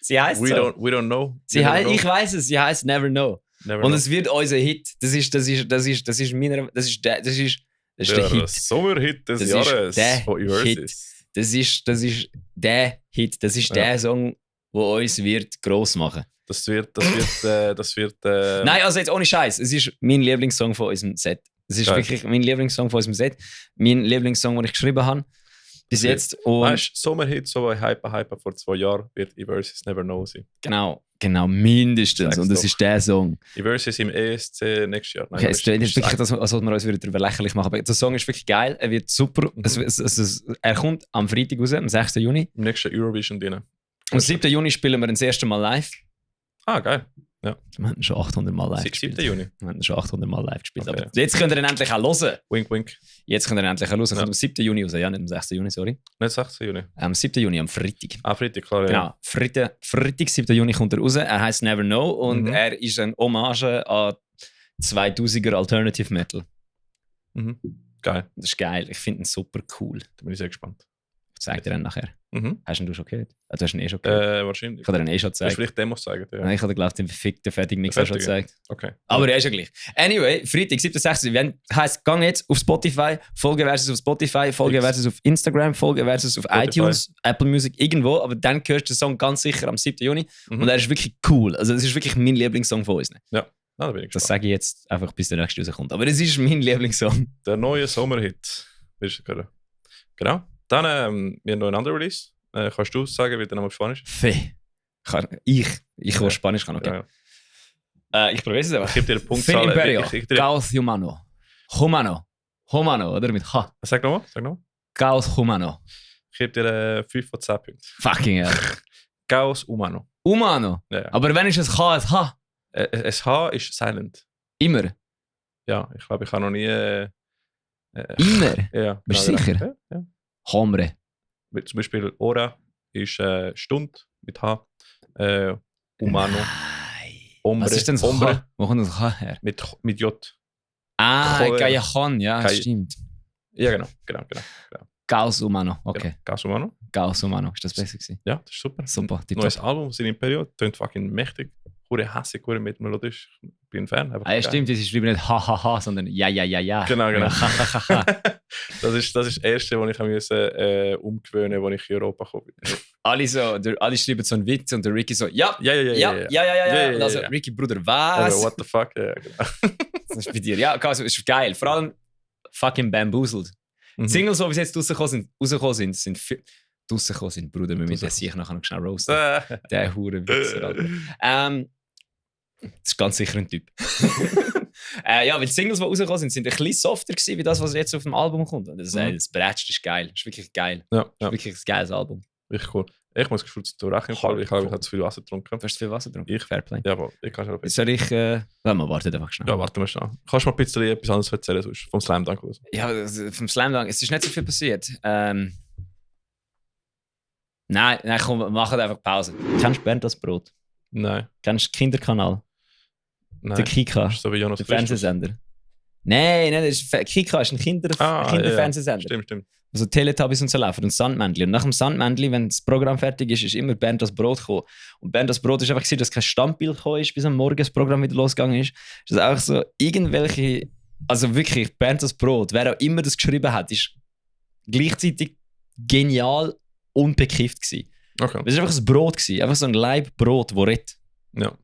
Speaker 2: Sie heißt
Speaker 1: We don't know.
Speaker 2: Ich weiß es, sie heißt Never Know. Und es wird unser Hit. Das ist der Hit.
Speaker 1: Der Sommerhit des Jahres von Eversis.
Speaker 2: Das ist der Hit. Das ist der Song, der uns wird gross machen.
Speaker 1: Das wird.
Speaker 2: Nein, also jetzt ohne Scheiß. Es ist mein Lieblingssong von unserem Set. Es ist wirklich mein Lieblingssong von unserem Set. Mein Lieblingssong, den ich geschrieben habe. Bis jetzt. Und
Speaker 1: weißt du, Sommerhit, so ein Hyper vor 2 Jahren, wird Eversis Never Know sein.
Speaker 2: Genau, mindestens. Und das ist der Song.
Speaker 1: Eversis im ESC nächstes Jahr. Nein,
Speaker 2: okay, es ist wirklich, als ob wir uns wieder darüber lächerlich machen. Aber der Song ist wirklich geil, er wird super. Er kommt am Freitag raus, am 6. Juni.
Speaker 1: Im nächsten Eurovision drin.
Speaker 2: Am 7. Juni spielen wir das erste Mal live.
Speaker 1: Ah, geil. Ja.
Speaker 2: Wir haben schon 800 Mal live gespielt.
Speaker 1: 7. Juni?
Speaker 2: Wir haben schon 800 Mal live gespielt.
Speaker 1: Okay.
Speaker 2: Aber jetzt könnt ihr ihn endlich auch hören.
Speaker 1: Wink, wink.
Speaker 2: Jetzt könnt ihr ihn endlich auch hören.
Speaker 1: Ja.
Speaker 2: Kommt am 7. Juni raus. Ja, nicht am 6. Juni, sorry.
Speaker 1: Nicht 16. Juni.
Speaker 2: Am 7. Juni, am Freitag.
Speaker 1: Ah, Freitag, klar.
Speaker 2: Genau. Freitag, 7. Juni kommt er raus. Er heißt Never Know und er ist eine Hommage an 2000er Alternative Metal.
Speaker 1: Mhm. Geil.
Speaker 2: Das ist geil. Ich finde ihn super cool.
Speaker 1: Da bin ich sehr gespannt.
Speaker 2: Ich zeige dir ihn nachher.
Speaker 1: Mhm.
Speaker 2: Hast du schon gehört? Du hast ihn schon gehört.
Speaker 1: Wahrscheinlich.
Speaker 2: Ich habe dir ihn schon
Speaker 1: Willst
Speaker 2: gezeigt.
Speaker 1: du vielleicht Demos zeigen? Ja.
Speaker 2: Nein, ich habe glaube den verfickten fertigen Mix auch schon gezeigt.
Speaker 1: Okay.
Speaker 2: Aber er ist ja gleich. Anyway, Freitag, 7.6. Heisst, gang jetzt auf Spotify, folge Versus auf Spotify, folge Versus auf Instagram, folge Versus auf
Speaker 1: Spotify.
Speaker 2: iTunes, Apple Music, irgendwo. Aber dann hörst du den Song ganz sicher am 7. Juni. Und er ist wirklich cool. Also es ist wirklich mein Lieblingssong von uns.
Speaker 1: Ja, da bin ich gespannt.
Speaker 2: Das sage ich jetzt einfach, bis der nächste rauskommt. Aber es ist mein Lieblingssong.
Speaker 1: Der neue Sommerhit. Wirst du hören. Genau. Dann, wir haben noch einen anderen Release. Kannst du sagen, wie der Name auf Spanisch ist?
Speaker 2: Ich kann Spanisch kann, okay.
Speaker 1: Ja.
Speaker 2: Ich probiere es einfach.
Speaker 1: Ich gebe dir eine Punktzahl.
Speaker 2: Imperio, Caos Humano. Humano, oder? Mit H.
Speaker 1: Sag nochmal.
Speaker 2: Caos Humano.
Speaker 1: Ich gebe dir 5 von 10 Punkten.
Speaker 2: Fucking hell.
Speaker 1: Caos Humano.
Speaker 2: Humano?
Speaker 1: Ja.
Speaker 2: Aber wenn ist es H, es H?
Speaker 1: Das H ist silent.
Speaker 2: Immer?
Speaker 1: Ja, ich glaube, ich habe noch nie...
Speaker 2: Immer?
Speaker 1: Ja.
Speaker 2: Bist du sicher?
Speaker 1: Ja.
Speaker 2: Hombre.
Speaker 1: Zum Beispiel Ora ist Stund mit H. Humano. Ombre.
Speaker 2: Was ist denn das H? Wo kommt das H her?
Speaker 1: Mit J.
Speaker 2: Cajon, ja, stimmt.
Speaker 1: Ja, genau.
Speaker 2: Caos Humano, okay.
Speaker 1: Caos Humano.
Speaker 2: Caos Humano, ist das besser gewesen?
Speaker 1: Ja, das ist super.
Speaker 2: Super,
Speaker 1: neues Album von Imperio, tönt fucking mächtig. Hure hässig, hure mit melodisch. Ich bin ein Fan.
Speaker 2: Ja, stimmt, das ist schreiben nicht ha, sondern ja.
Speaker 1: Genau. Das ist das Erste, was ich musste umgewöhnen, als ich in Europa kam.
Speaker 2: Alle schreiben so einen Witz und der Ricky so, ja. Und also, Ricky, Bruder, was?
Speaker 1: Oder what the fuck, ja, genau.
Speaker 2: Das ist bei dir. Ja, also, ist geil. Vor allem fucking bamboozled. Die Singles, die bis jetzt rausgekommen sind Bruder, wir müssen sich nachher noch schnell roasten. Der hure Wichser, Alter. Das ist ganz sicher ein Typ. Ja, weil die Singles, die rausgekommen sind ein bisschen softer gewesen, wie das, was jetzt auf dem Album kommt. Und das Bratsch ist geil. Das ist wirklich geil.
Speaker 1: Ja.
Speaker 2: Das ist wirklich ein geiles Album.
Speaker 1: Richtig cool. Ich muss geschulzt rechnen, weil ich habe zu viel Wasser getrunken.
Speaker 2: Du hast zu viel Wasser getrunken?
Speaker 1: Fairplay. Jawohl, ich kann schon ein bisschen.
Speaker 2: Soll ich... warten einfach schnell.
Speaker 1: Ja, warten wir schnell. Kannst du mal ein bisschen etwas anderes erzählen sonst? Vom Slam Dunk aus?
Speaker 2: Ja, vom Slam Dunk. Es ist nicht so viel passiert. Nein, komm, wir machen einfach Pause. Kennst du Bernd das Brot?
Speaker 1: Nein.
Speaker 2: Kennst du den Kinderkanal?
Speaker 1: Nein.
Speaker 2: Der Kika?
Speaker 1: So wie Jonas
Speaker 2: der Fernsehsender. Nein, das ist, Kika ist ein Kinderfernsehsender.
Speaker 1: Ja. Stimmt.
Speaker 2: Also Teletubbies und so laufen und Sandmännchen. Und nach dem Sandmännchen, wenn das Programm fertig ist, ist immer Bernd das Brot gekommen. Und Bernd das Brot ist einfach gewesen, dass kein Standbild gekommen ist, bis am Morgen das Programm wieder losgegangen ist. Das ist auch so irgendwelche, also wirklich, Bernd das Brot, wer auch immer das geschrieben hat, ist gleichzeitig genial und bekifft gewesen.
Speaker 1: Okay.
Speaker 2: Es war einfach ein Brot gewesen, einfach so ein Laib Brot, das redet.
Speaker 1: Ja.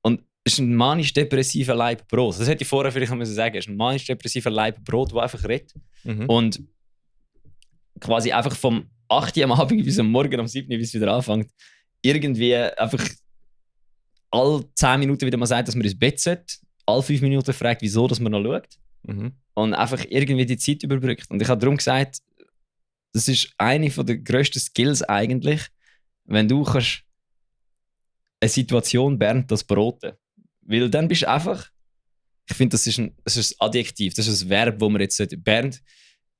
Speaker 2: Und es ist ein manisch-depressiver Laib Brot. Das hätte ich vorher vielleicht noch sagen müssen. Es ist ein manisch-depressiver Laib Brot, der einfach redet.
Speaker 1: Mhm.
Speaker 2: Und quasi einfach vom 8 Uhr am Abend bis am Morgen am 7 Uhr, bis es wieder anfängt, irgendwie einfach alle 10 Minuten wieder mal sagt, dass man ins Bett sollte, alle 5 Minuten fragt, wieso dass man noch schaut
Speaker 1: Mhm.
Speaker 2: und einfach irgendwie die Zeit überbrückt. Und ich habe darum gesagt, das ist eine der grössten Skills eigentlich, wenn du kannst eine Situation Bernd das Broten. Weil dann bist du einfach, ich finde, das ist ein Adjektiv, das ist ein Verb, wo man jetzt sollte. Bernd,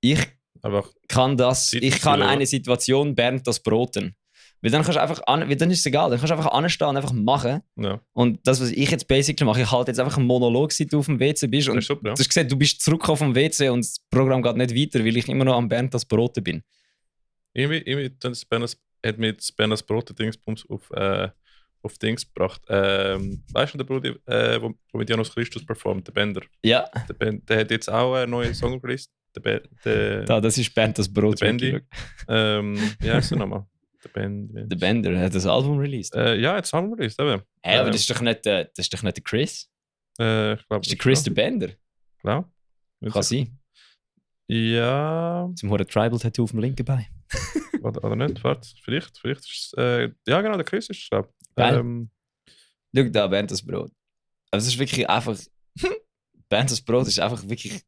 Speaker 2: ich
Speaker 1: Einfach
Speaker 2: kann
Speaker 1: Situation.
Speaker 2: eine Situation Bernd das Broten. Weil dann kannst du einfach, weil dann ist es egal, dann kannst du einfach anstehen und einfach machen.
Speaker 1: ja.
Speaker 2: Und das, was ich jetzt basically mache, ich halte jetzt einfach einen Monolog, seit du auf dem WC bist. Und
Speaker 1: Das ist super, ja.
Speaker 2: du hast gesehen, du bist zurück auf dem WC und das Programm geht nicht weiter, weil ich immer noch am Bernd das Broten bin.
Speaker 1: Irgendwie hat mir das Bernas Brote-Dingsbums auf Dings gebracht. Weißt du, der Bruder, wo mit Janus Christus performt, der Bender.
Speaker 2: Ja,
Speaker 1: Der hat jetzt auch einen neuen Song released.
Speaker 2: das ist Bernd das Brot.
Speaker 1: Der Bendy. Wie heißt der nochmal? Der Bendy.
Speaker 2: Der Bender hat das Album released.
Speaker 1: Ja, jetzt haben wir released, eben.
Speaker 2: Hey, aber das ist doch nicht der Chris.
Speaker 1: Ich glaube,
Speaker 2: Das ist der Chris der Bender.
Speaker 1: Klar.
Speaker 2: Kann sein.
Speaker 1: Ja,
Speaker 2: Zum hohen Tribal-Tattoo auf dem linken Bein.
Speaker 1: oder nicht, warte. Vielleicht ist es. Ja, genau, der Chris ist es, glaube ich.
Speaker 2: Geil. Schau da, Bernd das Brot. Also es ist wirklich einfach... Bernd das Brot ist einfach wirklich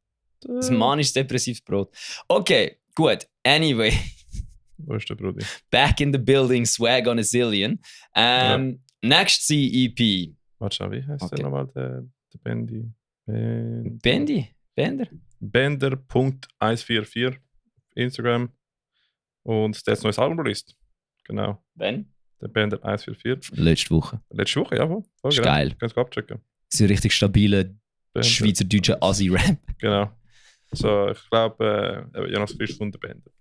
Speaker 2: ein manisch-depressives Brot. Okay, gut. Anyway,
Speaker 1: Wo ist der Bruder?
Speaker 2: back in the building, swag on a zillion. Next EP.
Speaker 1: Warte schon, wie heißt
Speaker 2: Okay.
Speaker 1: der nochmal? Der Bendy.
Speaker 2: Bendy? Bender?
Speaker 1: Bender.144 Instagram. Und der hat ein neues Album released. Genau.
Speaker 2: Ben?
Speaker 1: Der Bender 144.
Speaker 2: Letzte Woche.
Speaker 1: Letzte Woche, ja, voll.
Speaker 2: Ist
Speaker 1: genau.
Speaker 2: geil.
Speaker 1: Kannst du abchecken.
Speaker 2: Das ist ein richtig stabiler
Speaker 1: Bender.
Speaker 2: schweizerdeutscher Assi-Rap.
Speaker 1: Genau. So, ich glaube, Jonas Christus und der Bender.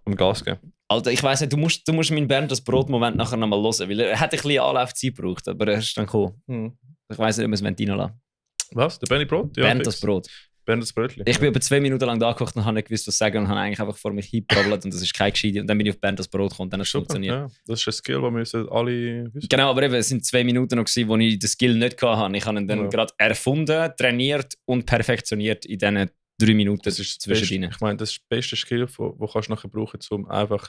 Speaker 1: Um Gas geben.
Speaker 2: Alter, ich weiss nicht, du musst meinen Bernd das Brot-Moment nachher nochmal hören, weil er hat ein bisschen Anlaufzeit gebraucht, aber er ist dann gekommen. Ich weiss nicht, ob wir es reinlassen.
Speaker 1: Was? Der Benny Brot? Ja,
Speaker 2: Bernd
Speaker 1: fix.
Speaker 2: das Brot.
Speaker 1: Bernd das Brötchen.
Speaker 2: Ich bin über 2 Minuten lang da gekocht und habe nicht gewusst, was sagen und habe eigentlich einfach vor mich hingebrabbelt und das ist kein Gescheide. Und dann bin ich auf Bernd das Brot gekommen und dann hat es
Speaker 1: Super,
Speaker 2: funktioniert.
Speaker 1: ja. Das ist ein Skill, den wir alle wissen.
Speaker 2: Genau, aber eben, es sind 2 Minuten noch gewesen, wo ich den Skill nicht hatte. Ich habe ihn dann
Speaker 1: Ja.
Speaker 2: gerade erfunden, trainiert und perfektioniert in diesen 3 Minuten
Speaker 1: Das ist das
Speaker 2: zwischen
Speaker 1: Beste. Ich meine, das ist das beste Skill, das kannst du nachher brauchen, um einfach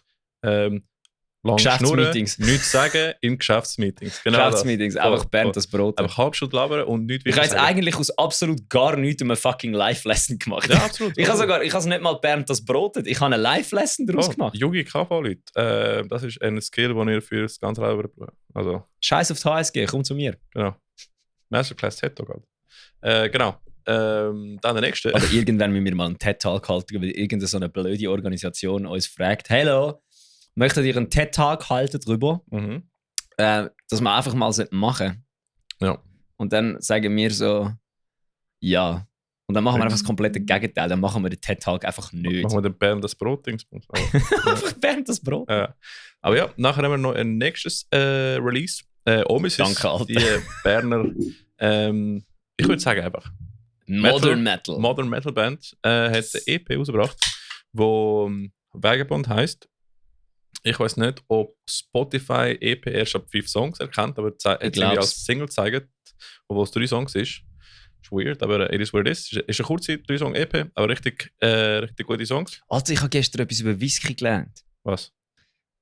Speaker 1: lang
Speaker 2: Geschäftsmeetings.
Speaker 1: schnurren, nichts sagen in Geschäftsmeetings. Genau
Speaker 2: Geschäftsmeetings,
Speaker 1: das.
Speaker 2: einfach
Speaker 1: Voll,
Speaker 2: Bernd
Speaker 1: voll.
Speaker 2: das Brot.
Speaker 1: Einfach halb Stunde labern und nichts
Speaker 2: Ich habe jetzt
Speaker 1: sagen.
Speaker 2: eigentlich aus absolut gar nichts eine fucking Live-Lesson gemacht.
Speaker 1: Ja, absolut.
Speaker 2: Ich habe es nicht mal Bernd das brotet. Ich habe eine Live-Lesson daraus gemacht.
Speaker 1: Junge KV-Leute, das ist ein Skill, den ihr für das ganze Leben braucht. Also,
Speaker 2: Scheiß auf die HSG, komm zu mir.
Speaker 1: genau. Masterclass TED-Talk halt. Genau. Dann der nächste.
Speaker 2: Oder irgendwann müssen wir mal einen TED-Talk halten, weil irgendeine so eine blöde Organisation uns fragt: Hello, möchtet ihr einen TED-Talk halten drüber?
Speaker 1: Mhm.
Speaker 2: Dass wir einfach mal machen.
Speaker 1: Ja.
Speaker 2: Und dann sagen wir so: Ja. Und dann machen wir einfach das komplette Gegenteil. Dann machen wir den TED-Talk einfach nicht.
Speaker 1: Machen wir den Bernd das Brot-Dings.
Speaker 2: Einfach Bernd das Brot.
Speaker 1: Aber ja, nachher haben wir noch ein nächstes Release. Omis
Speaker 2: Danke, Alter.
Speaker 1: die Berner, ich würde sagen einfach,
Speaker 2: Modern Metal.
Speaker 1: Modern Metal Band hat eine EP rausgebracht, wo Vagabond heisst. Ich weiß nicht, ob Spotify EP erst ab 5 Songs erkennt, aber hat es irgendwie als Single gezeigt, obwohl es 3 Songs ist. Ist weird, aber it is what it is. Ist eine kurze 3 Song EP, aber richtig gute Songs.
Speaker 2: Alter, ich habe gestern etwas über Whisky gelernt.
Speaker 1: Was?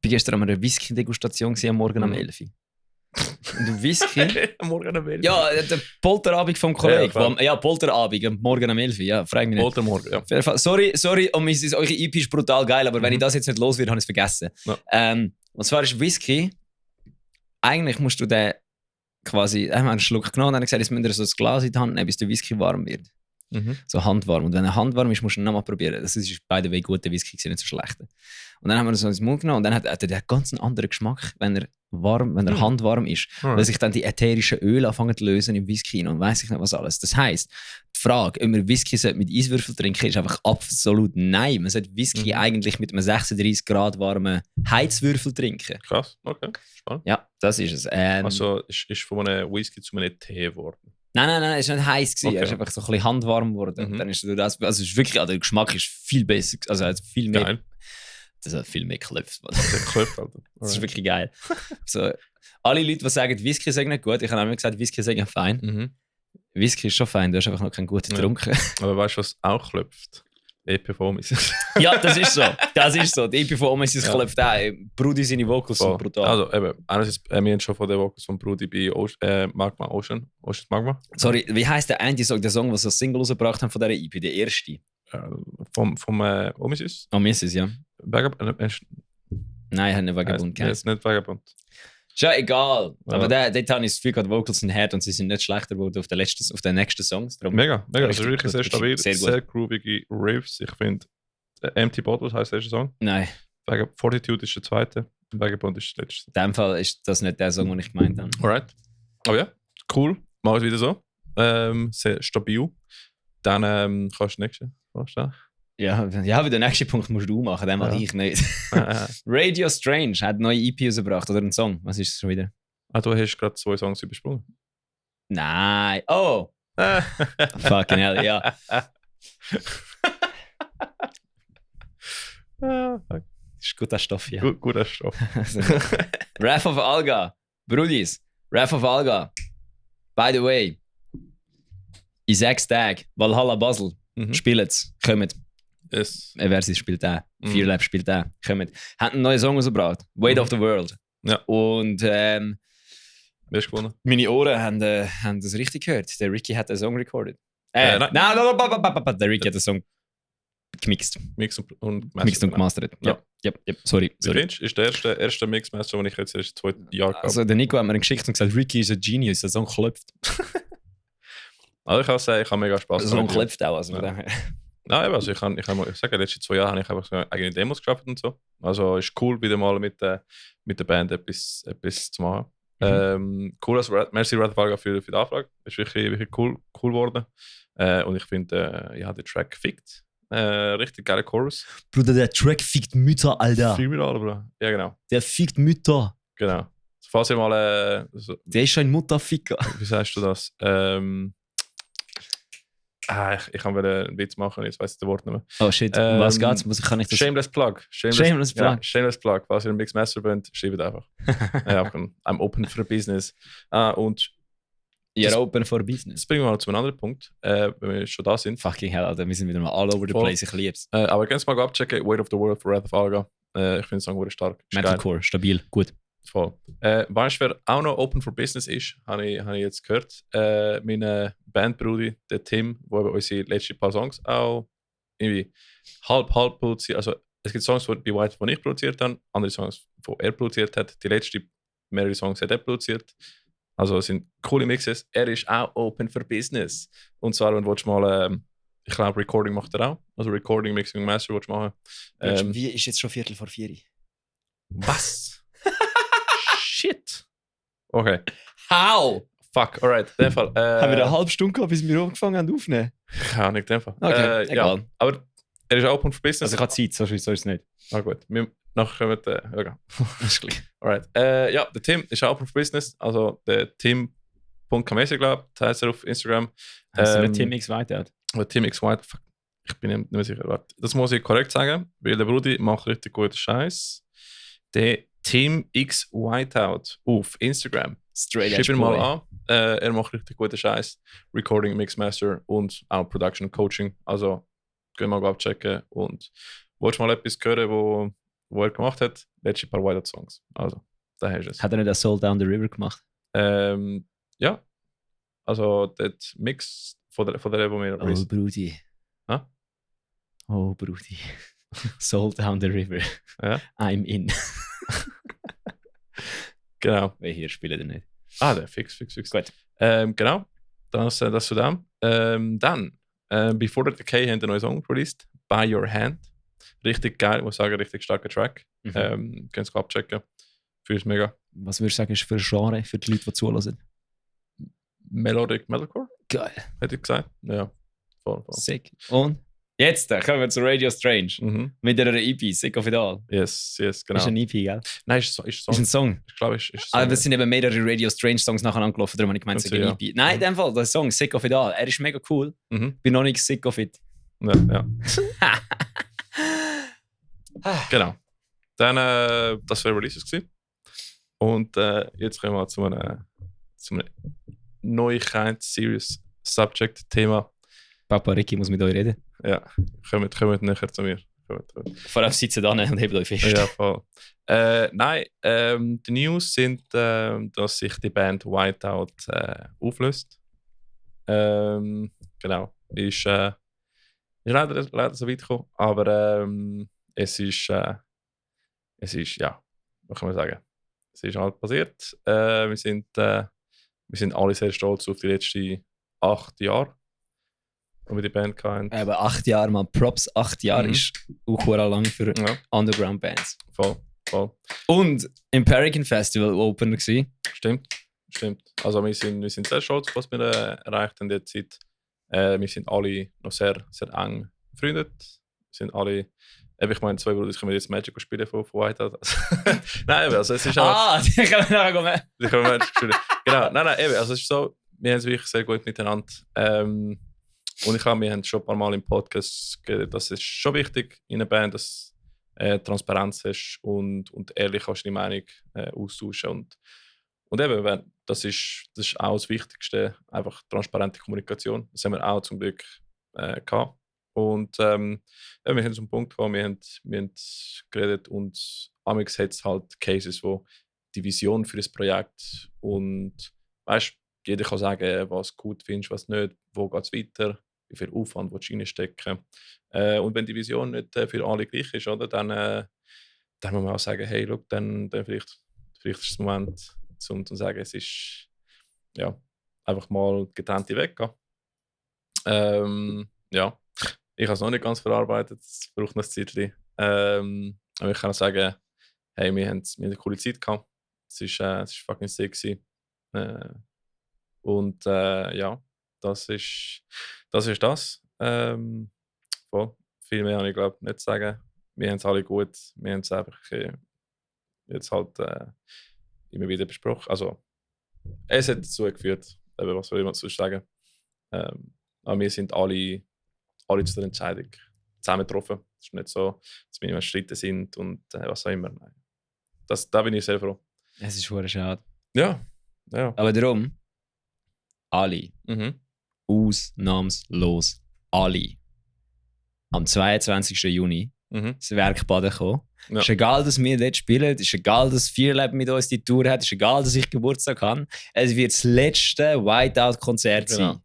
Speaker 2: Ich war gestern an einer Whisky-Degustation am Morgen am 11 Uhr. Und Whisky?
Speaker 1: Morgen am 11.
Speaker 2: Ja, der Polterabend vom Kollegen.
Speaker 1: klar.
Speaker 2: Ja, Polterabend, am Morgen am 11 Uhr. Ja, frag mich nicht.
Speaker 1: Poltermorgen, ja.
Speaker 2: Auf jeden Fall, sorry, eure EP ist brutal geil, aber wenn ich das jetzt nicht los werde, habe ich es vergessen.
Speaker 1: Ja.
Speaker 2: Und zwar ist Whisky, eigentlich musst du den quasi, haben wir einen Schluck genommen und dann gesagt, jetzt müsst ihr so ein Glas in die Hand nehmen, bis der Whisky warm wird. So handwarm. Und wenn er handwarm ist, musst du ihn nochmal probieren. Das ist by the way guter Whisky, nicht so schlecht. Und dann haben wir das so ins Mund genommen und dann hat er ganz einen anderen Geschmack, wenn er handwarm ist. Weil sich dann die ätherischen Öle anfangen zu lösen im Whisky rein und weiss ich nicht was alles. Das heisst, die Frage, ob man Whisky mit Eiswürfel trinken ist einfach absolut nein. Man sollte Whisky eigentlich mit einem 36 Grad warmen Heizwürfel trinken.
Speaker 1: Krass, okay, spannend.
Speaker 2: Ja, das ist es.
Speaker 1: Also ist von einem Whisky zu einem Tee geworden?
Speaker 2: Nein, es war nicht heiß.
Speaker 1: Okay.
Speaker 2: Er ist einfach so ein bisschen handwarm geworden. Und dann ist das, also es ist wirklich, der Geschmack ist viel besser. Also er hat viel mehr.
Speaker 1: Geil.
Speaker 2: Das hat viel mehr geklopft.
Speaker 1: Geklopft, Alter.
Speaker 2: Das ist wirklich geil. So, alle Leute, die sagen, Whisky ist nicht gut, ich habe immer gesagt, Whisky ist fein. Whisky ist schon fein, du hast einfach noch keinen guten getrunken.
Speaker 1: Aber weißt du, was auch klopft? Epiphomys.
Speaker 2: Ja, das ist so. Das ist so. Die Epiphomys klopft auch. Brudi, seine Vocals sind brutal.
Speaker 1: Also eben, einerseits, wir haben schon von den Vocals von Brudi bei Magma Ocean. Ocean's Magma.
Speaker 2: Sorry, wie heisst der Andy-Song, der Song, den sie als Single rausgebracht haben von dieser EP, der erste?
Speaker 1: Vom Omesis?
Speaker 2: Omesis, ja.
Speaker 1: Vagabond?
Speaker 2: Nein, er hat nicht Vagabond
Speaker 1: geheißen. Ist nicht Vagabond.
Speaker 2: Ist ja egal.
Speaker 1: Ja.
Speaker 2: Aber dort habe ich das Gefühl, die Vocals sind hart und sie sind nicht schlechter geworden auf den nächsten Songs. Darum
Speaker 1: Mega. Das ist
Speaker 2: richtig
Speaker 1: wirklich
Speaker 2: gut,
Speaker 1: sehr stabil,
Speaker 2: sehr gut.
Speaker 1: sehr groovige Riffs. Ich finde, Empty Bottles heisst der erste Song.
Speaker 2: Nein,
Speaker 1: Fortitude ist der zweite. Vagabond ist der letzte.
Speaker 2: in dem Fall ist das nicht der Song, den ich gemeint habe.
Speaker 1: Alright. Aber ja, cool. Mach es wieder so. Sehr stabil. Dann kannst du nächste vorstellen.
Speaker 2: Ja, aber den nächsten Punkt musst du machen, den mache ich nicht. Radio Strange hat eine neue EP rausgebracht oder einen Song. Was ist es schon wieder?
Speaker 1: Du hast gerade 2 Songs übersprungen.
Speaker 2: Nein. Oh! Fucking hell, ja. Das ist guter Stoff, ja.
Speaker 1: Guter Stoff.
Speaker 2: Wrath of Alga. Brudis, Wrath of Alga. By the way, in 6 Tagen, Valhalla Basel, spielen es, kommt.
Speaker 1: Yes.
Speaker 2: Versus spielt auch, Fear Lab spielt auch, kommt. Hat einen neuen Song rausgebracht, Weight of the World.
Speaker 1: Ja.
Speaker 2: Und
Speaker 1: Wer ist gewonnen?
Speaker 2: meine Ohren haben das richtig gehört. Der Ricky hat den Song recorded.
Speaker 1: Nein.
Speaker 2: Der Ricky hat den Song gemixt.
Speaker 1: Mixed und
Speaker 2: gemastert.
Speaker 1: Ja.
Speaker 2: Ja. Sorry.
Speaker 1: Wie findest du? Ist der erste Mixmaster, den ich jetzt erst 2 Jahre gehabt habe?
Speaker 2: Also der Nico hat mir einen geschickt und gesagt, Ricky ist ein Genius, der Song klopft.
Speaker 1: Also ich kann sagen, ich habe mega Spaß.
Speaker 2: Der Song klopft auch. Also
Speaker 1: Ja. Nein, also ich sage, die letzten 2 Jahre habe ich einfach so eigene Demos geschafft und so. Also ist cool, wieder mal mit der Band etwas zu machen. Cool, also merci Wrath of Alga für die Anfrage. Ist wirklich cool geworden. Und ich finde, der Track fickt. Richtig geiler Chorus.
Speaker 2: Bruder, der Track fickt Mütter, Alter.
Speaker 1: Viel mit allem, Bro. Ja, genau.
Speaker 2: Der fickt Mütter.
Speaker 1: Genau. Falls ihr mal.
Speaker 2: Der ist ein Mutterficker.
Speaker 1: Wie sagst du das? Ich kann wieder einen Witz machen, jetzt weiß ich das Wort nicht mehr.
Speaker 2: Oh shit, um was geht's? Kann ich das?
Speaker 1: Shameless Plug.
Speaker 2: Shameless Plug.
Speaker 1: Ja, Shameless Plug. Falls ihr ein Mixed Master wollt, schreibt einfach. I'm open for business. Und
Speaker 2: You're open for business.
Speaker 1: das bringen wir mal zu einem anderen Punkt, wenn wir schon da sind.
Speaker 2: Fucking hell, Alter, wir sind wieder mal all over the place, ich lieb's.
Speaker 1: Aber kannst du mal abchecken, Weight of the World for Wrath of Alga. Ich finde den Song stark.
Speaker 2: Metalcore, stabil, gut.
Speaker 1: Voll. Weißt du, wer auch noch open for business ist, habe ich jetzt gehört. Mein Bandbruder, der Tim, der unsere letzten paar Songs auch irgendwie halb produziert. Also es gibt Songs bei White, die ich produziert habe, andere Songs, die er produziert hat. Die letzten mehrere Songs hat er produziert. Also es sind coole Mixes. Er ist auch open for business. Und zwar, wenn du mal, ich glaube, Recording macht er auch. Also Recording, Mixing und Master willst du machen.
Speaker 2: Wie ist jetzt schon 3:45?
Speaker 1: Was? Shit. Okay.
Speaker 2: How?
Speaker 1: Fuck, alright. In dem Fall.
Speaker 2: Haben wir eine halbe Stunde gehabt, bis wir angefangen haben aufzunehmen?
Speaker 1: Ja, nicht in dem Fall.
Speaker 2: Okay, egal.
Speaker 1: Ja, aber er ist auch open for business.
Speaker 2: Also ich habe Zeit, so ist es nicht.
Speaker 1: Ah gut. Nachher kommen wir... Okay.
Speaker 2: Ist klar.
Speaker 1: Alright. Ja, der Tim ist auch open for business. Also der Tim.kamese, glaube ich, heißt er auf Instagram.
Speaker 2: Hast du nicht Tim X Whiteout?
Speaker 1: Oder Tim X White. Fuck. Ich bin nicht mehr sicher. Warte. Das muss ich korrekt sagen, weil der Brudi macht richtig guten Scheiß. Der Tim X Whiteout auf Instagram.
Speaker 2: Straight
Speaker 1: Schreib
Speaker 2: Edge
Speaker 1: ihn mal
Speaker 2: Boy.
Speaker 1: an. Er macht richtig guten Scheiß. Recording, Mixmaster und auch Production Coaching. Also, gehen wir mal abchecken. Und wolltest du mal etwas hören, wo er gemacht hat? Letzte paar Whiteout-Songs. Also, da hast du es.
Speaker 2: Hat er nicht das Soul Down the River gemacht?
Speaker 1: Ja. Also, der Mix von der wo wir
Speaker 2: Oh, Brudi.
Speaker 1: Hä?
Speaker 2: Oh, Brudi. Soul Down the River.
Speaker 1: Ja.
Speaker 2: I'm in.
Speaker 1: Genau.
Speaker 2: Weil hier spielen wir nicht.
Speaker 1: Der fix.
Speaker 2: Gut.
Speaker 1: Genau. Das zu dem. Dann Before the Decay haben einen neuen Song released, By Your Hand. Richtig geil, ich muss sagen, richtig starker Track. Können es abchecken. Fühle ich mega.
Speaker 2: Was würdest du sagen, ist für ein Genre für die Leute, die zuhören?
Speaker 1: Melodic Metalcore,
Speaker 2: Geil.
Speaker 1: hätte ich gesagt. Ja, voll.
Speaker 2: Sick. Und jetzt kommen wir zu Radio Strange. Mit einer EP, Sick of It All.
Speaker 1: Yes, genau.
Speaker 2: Ist ein EP, gell?
Speaker 1: Nein, ist ein Song.
Speaker 2: Ist ein Song.
Speaker 1: Ich glaube, ist ein Song.
Speaker 2: Aber es sind eben mehrere Radio Strange Songs nachher angelaufen, darum habe ich gemeint, es ist ein EP. Nein, in dem Fall, der Song Sick of It All, er ist mega cool. Bin noch nicht sick of it.
Speaker 1: Ja. Genau. Dann, das wäre Releases gewesen. Und jetzt kommen wir zu einem Neuigkeit, Serious Subject Thema.
Speaker 2: Papa Ricky muss mit euch reden.
Speaker 1: Ja, kommt näher zu mir.
Speaker 2: Vor allem sitzen da und hebt euch fest.
Speaker 1: Ja, voll. Nein, die News sind, dass sich die Band Whiteout auflöst. Genau. Ist leider so weit gekommen, aber es ist, ja, was kann man sagen? Es ist halt passiert. Wir sind alle sehr stolz auf die letzten 8 Jahre, die wir die Band hatten.
Speaker 2: Aber 8 Jahre mal Props, 8 Jahre ist auch lang für Underground-Bands.
Speaker 1: Voll.
Speaker 2: Und im Paragon Festival Opener gewesen.
Speaker 1: Stimmt. Also wir sind sehr stolz, was wir erreicht haben in der Zeit. Wir sind alle noch sehr, sehr eng befreundet. Wir sind alle, ich meine, 2 Brüder können jetzt Magic spielen von Whiteout. Nein, also es ist auch...
Speaker 2: die können wir nachher kommen.
Speaker 1: Die können Magic spielen. Genau, nein, also es ist so, wir haben es wirklich sehr gut miteinander. Und ich glaube, wir haben schon ein paar Mal im Podcast geredet, dass es schon wichtig in einer Band, dass Transparenz hast und ehrlich kannst du deine Meinung austauschen. Und eben, das ist auch das Wichtigste, einfach transparente Kommunikation. Das haben wir auch zum Glück gehabt. Und wir haben zum Punkt gekommen, wir haben geredet und amigs hat es halt Cases, wo die Vision für das Projekt und weißt, jeder kann sagen, was du gut findest, was nicht, wo geht es weiter, wie viel Aufwand willst du reinstecken. Und wenn die Vision nicht für alle gleich ist, oder, dann muss man auch sagen, hey, look, dann vielleicht ist es der Moment, um zu sagen, es ist ja, einfach mal getrennte Wege. Ja, ich habe es noch nicht ganz verarbeitet, es braucht noch ein Zeitchen. Aber ich kann auch sagen, hey, wir haben eine coole Zeit gehabt. Es war fucking sick gewesen. Und ja, das ist das. Voll. Viel mehr habe ich glaube nicht zu sagen. Wir haben es alle gut. Wir haben es einfach jetzt halt immer wieder besprochen. Also, es hat dazu geführt, was soll jemand sonst sagen. Aber wir sind alle zu der Entscheidung zusammen getroffen. Es ist nicht so, dass wir immer Schritte sind und was auch immer. Nein. Da bin ich sehr froh.
Speaker 2: Es ist verdammt schade.
Speaker 1: Ja.
Speaker 2: Aber darum, alle, ausnahmslos alle, am 22. Juni das Werk Baden kommen. Ja. Ist egal, dass wir dort spielen, ist egal, dass Fearlab mit uns die Tour hat, ist egal, dass ich Geburtstag habe. Es wird das letzte Whiteout-Konzert sein.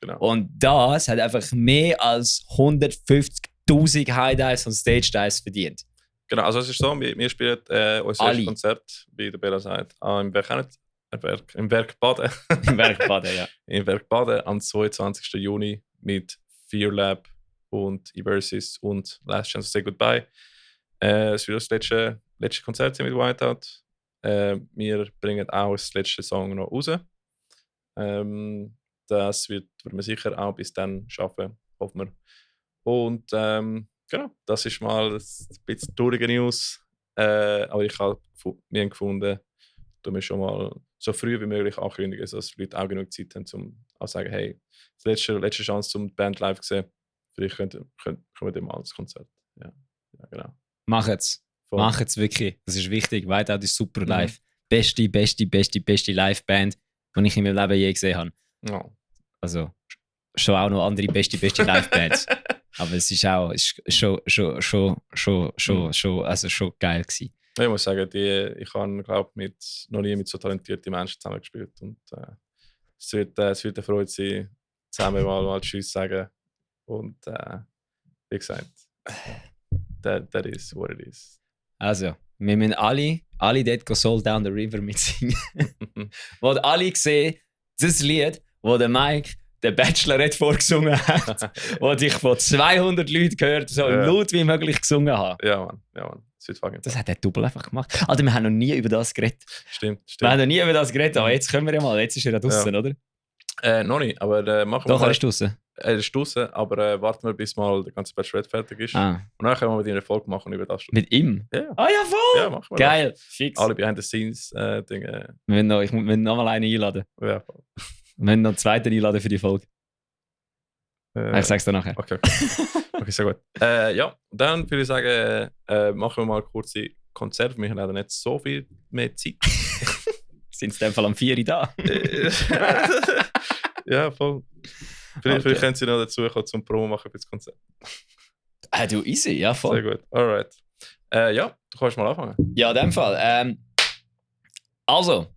Speaker 2: Genau. Und das hat einfach mehr als 150.000 Highlights und Stage-Dives verdient.
Speaker 1: Genau, also es ist so, wir spielen unser erstes Konzert, wie der Bella sagt, im Werk Baden.
Speaker 2: Im Werk Baden, ja.
Speaker 1: Im Werk Baden am 22. Juni mit Fearlab und Eversys und Last Chance to Say Goodbye. Es wird das letzte Konzert sein mit Whiteout. Wir bringen auch das letzte Song noch raus. Das wird wir sicher auch bis dann schaffen, hoffen wir. Und genau, das ist mal ein bisschen traurige News. Aber wir haben gefunden, dass wir schon mal so früh wie möglich ankündigen, dass die Leute auch genug Zeit haben, um auch zu sagen, hey, die letzte Chance, um die Band live zu sehen. Vielleicht können wir mal das Konzert. Ja, genau.
Speaker 2: Macht's wirklich. Das ist wichtig. Whiteout ist super live. Beste Live-Band, die ich in meinem Leben je gesehen habe.
Speaker 1: Ja.
Speaker 2: Also, schon auch noch andere beste Live-Bands. Aber es ist auch schon geil gewesen.
Speaker 1: Ich muss sagen, ich habe, glaube noch nie mit so talentierten Menschen zusammengespielt. Und es wird eine Freude sein, zusammen mal Tschüss sagen. Und wie gesagt, that is what it is.
Speaker 2: Also, wir müssen alle dort go Soul Down the River mitsingen. Wo alle sehen, das Lied, wo der Mike der Bachelorette vorgesungen hat, wo ich von 200 Leuten gehört, so laut wie möglich gesungen habe.
Speaker 1: Ja, Mann.
Speaker 2: Das hat der Double einfach gemacht. Alter, wir haben noch nie über das geredet.
Speaker 1: Stimmt.
Speaker 2: Wir haben noch nie über das geredet, aber jetzt können wir ja mal. Jetzt ist er ja draußen, oder?
Speaker 1: Noch nicht, aber machen wir
Speaker 2: Doch, er ist draußen.
Speaker 1: Er ist draußen, aber warten wir, bis mal der ganze Bachelorette fertig ist. Und dann können wir mit ihm eine Folge machen über das.
Speaker 2: Mit ihm?
Speaker 1: Ja.
Speaker 2: Ah ja, voll!
Speaker 1: Ja, machen wir.
Speaker 2: Geil, fix.
Speaker 1: Alle Behind-the-Scenes-Dinge.
Speaker 2: Wir müssen noch mal einen einladen.
Speaker 1: Ja, voll.
Speaker 2: Wir müssen noch einen zweiten einladen für die Folge. Ich sag's dir nachher.
Speaker 1: Okay, sehr gut. Ja, dann würde ich sagen, machen wir mal kurze Konzerte. Wir haben leider nicht so viel mehr Zeit.
Speaker 2: Sind sie in dem Fall am 4 Uhr da?
Speaker 1: Ja, voll. Vielleicht können Sie noch dazu kommen zum Promo machen für das Konzert.
Speaker 2: Du, easy, ja, voll.
Speaker 1: Sehr gut, alright. Ja, du kannst mal anfangen.
Speaker 2: Ja, in dem Fall. Also,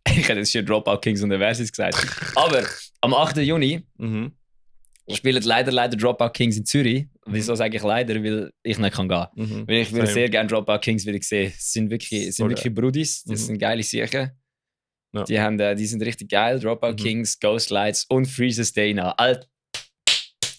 Speaker 2: ich hätte jetzt schon Dropout Kings und the Versus gesagt. Aber am 8. Juni spielen leider Dropout Kings in Zürich. Wieso sage ich leider? Weil ich nicht gehen kann. Weil ich würde sehr gerne Dropout Kings wieder sehen. Es sind wirklich Brudis. Das sind geile Sachen. Ja. Die sind richtig geil. Dropout Kings, Ghost Lights und Freezes Dana.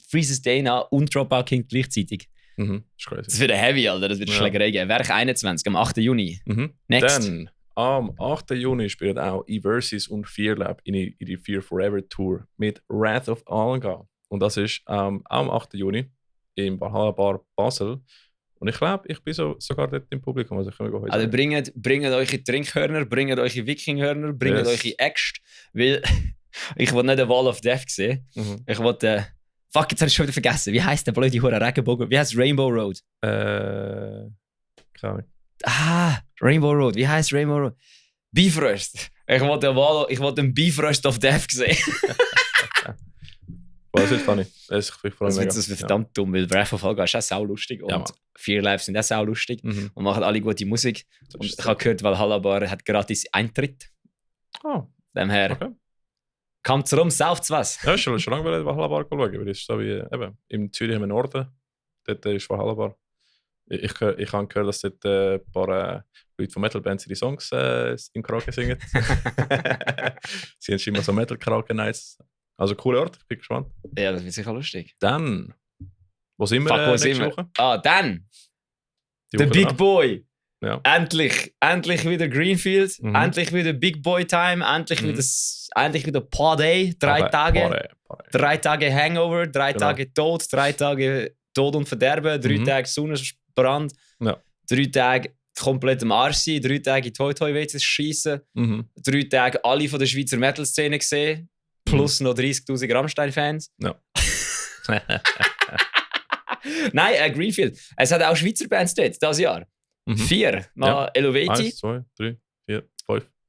Speaker 2: Freezes Dana und Dropout Kings gleichzeitig.
Speaker 1: Ist crazy.
Speaker 2: Das wird heavy, Alter. Das wird Schlägerei geben. Werk 21 am 8. Juni. Next.
Speaker 1: Dann am 8. Juni spielen auch Eversys und Fear Lab in die Fear Forever Tour mit Wrath of Alga. Und das ist am 8. Juni im Valhalla Bar Basel. Und ich glaube, ich bin sogar dort im Publikum. Also
Speaker 2: bringt eure Trinkhörner, bringt eure Wikinghörner, bringt eure Äxte. Weil ich will nicht eine Wall of Death sehen. Ich wollte. Fuck, jetzt habe ich schon wieder vergessen. Wie heisst der blöde Hure Regenbogen? Wie heißt Rainbow Road?
Speaker 1: Keine Ahnung.
Speaker 2: Rainbow Road. Wie heißt Rainbow Road? Bifrost. Ich wollte einen Bifrost of Death sehen.
Speaker 1: Das wird funny. Das
Speaker 2: wird verdammt dumm, weil Wrath of Alga ist auch saulustig und Fear Life sind auch saulustig und machen alle gute Musik. Und ich habe gehört, Valhalla Bar hat gratis Eintritt. Dem her kommt es rum, sauft was.
Speaker 1: Ja, schon lange will ich Valhalla Bar schauen, weil es ist so wie eben, im Zürich im Norden, dort ist Valhalla Bar. Ich habe gehört, dass dort ein paar Leute von Metal-Bands ihre Songs im Karaoke singen. Sie haben schon immer so Metal-Karaoke-Nights. Also cooler Ort, ich bin gespannt.
Speaker 2: Ja, das wird sicher lustig.
Speaker 1: Dann, wo sind wir nächste Woche?
Speaker 2: Dann, der Big Boy.
Speaker 1: Ja.
Speaker 2: Endlich wieder Greenfield, endlich wieder Big Boy Time, endlich wieder Party, 3 Tage. 3 Tage Hangover, 3 Tage Tod, 3 Tage Tod und Verderben, 3 Tage Sonnenbrand, 3 Tage komplett am Arsch sein, 3 Tage in Toy-Toy-WCs schiessen, 3 Tage alle von der Schweizer Metal-Szene gesehen. Plus noch 30'000 Rammstein-Fans.
Speaker 1: Ja.
Speaker 2: Nein, Greenfield. Es hat auch Schweizer Bands dort, dieses Jahr. 4. Mal Eluveitie.
Speaker 1: 1, 2, 3, 4,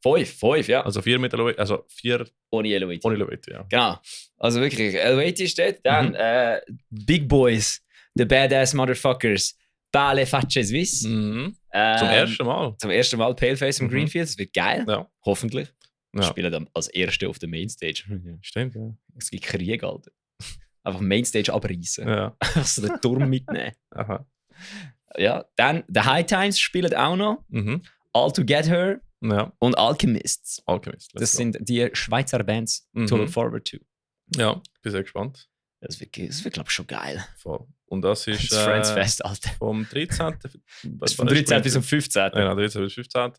Speaker 1: 5.
Speaker 2: 5, ja.
Speaker 1: Also 4 mit Eluveitie, also 4
Speaker 2: ohne Eluveitie.
Speaker 1: Ohne Eluveitie, ja.
Speaker 2: Genau. Also wirklich, Eluveitie steht. Dann Big Boys, The Badass Motherfuckers, Bale Facce Swiss.
Speaker 1: Zum ersten Mal.
Speaker 2: Zum ersten Mal Paleface im Greenfield. Das wird geil.
Speaker 1: Ja.
Speaker 2: Hoffentlich. Spielen dann als Erste auf der Mainstage.
Speaker 1: Stimmt, ja.
Speaker 2: Es gibt Krieg, Alter. Einfach Mainstage abreißen.
Speaker 1: Ja.
Speaker 2: Also den Turm mitnehmen.
Speaker 1: Aha.
Speaker 2: Ja, dann The High Times spielen auch noch. All to Get Her und Alchemists. Das sind die Schweizer Bands to look forward to.
Speaker 1: Ja, bin sehr gespannt.
Speaker 2: Das wird glaube ich, schon geil.
Speaker 1: Voll. Und das ist
Speaker 2: das Friends Fest, Alter.
Speaker 1: Vom 13.
Speaker 2: Vom 13. bis zum 15.
Speaker 1: Ja, 13. bis 15.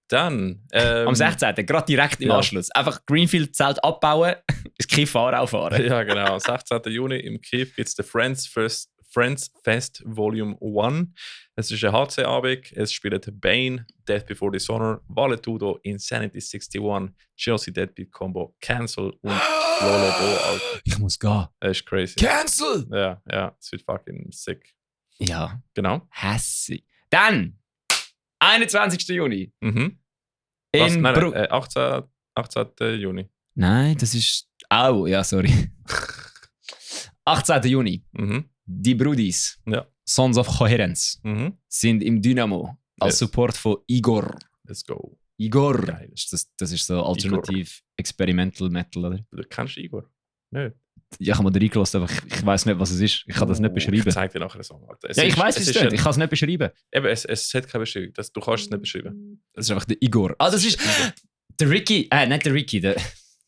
Speaker 1: Dann
Speaker 2: am 16. gerade direkt im Anschluss. Einfach Greenfield-Zelt abbauen, das Kiff auffahren.
Speaker 1: Ja, genau. Am 16. Juni im Kiff gibt es den Friends Fest Volume 1. Es ist ein HC-Abend. Es spielen Bane, Death Before Dishonor, Valetudo, Insanity 61, Chelsea Deadbeat Combo, Cancel und Lolo Bo. Alter.
Speaker 2: Ich muss gehen.
Speaker 1: Das ist crazy.
Speaker 2: Cancel!
Speaker 1: Ja, es wird fucking sick.
Speaker 2: Ja.
Speaker 1: Genau.
Speaker 2: Hässig. Dann, 21. Juni.
Speaker 1: Nein, 18. Juni.
Speaker 2: Nein, das ist... ja, sorry. 18. Juni. Die Brudis, Sons of Coherence, sind im Dynamo als Support von Igor.
Speaker 1: Let's go.
Speaker 2: Igor. Das ist so alternativ Experimental Metal, oder?
Speaker 1: Du kennst Igor? Nicht?
Speaker 2: Ja, ich habe mal reingelassen, aber ich weiß nicht, was es ist. Ich kann das nicht beschreiben.
Speaker 1: Ich zeige dir nachher einen Song.
Speaker 2: Ja, ich weiß es nicht. Ich kann es nicht beschreiben.
Speaker 1: Eben, es hat keine Beschreibung. Du kannst es nicht beschreiben.
Speaker 2: Das ist einfach der Igor. Das ist der Ricky. Nicht der Ricky. Der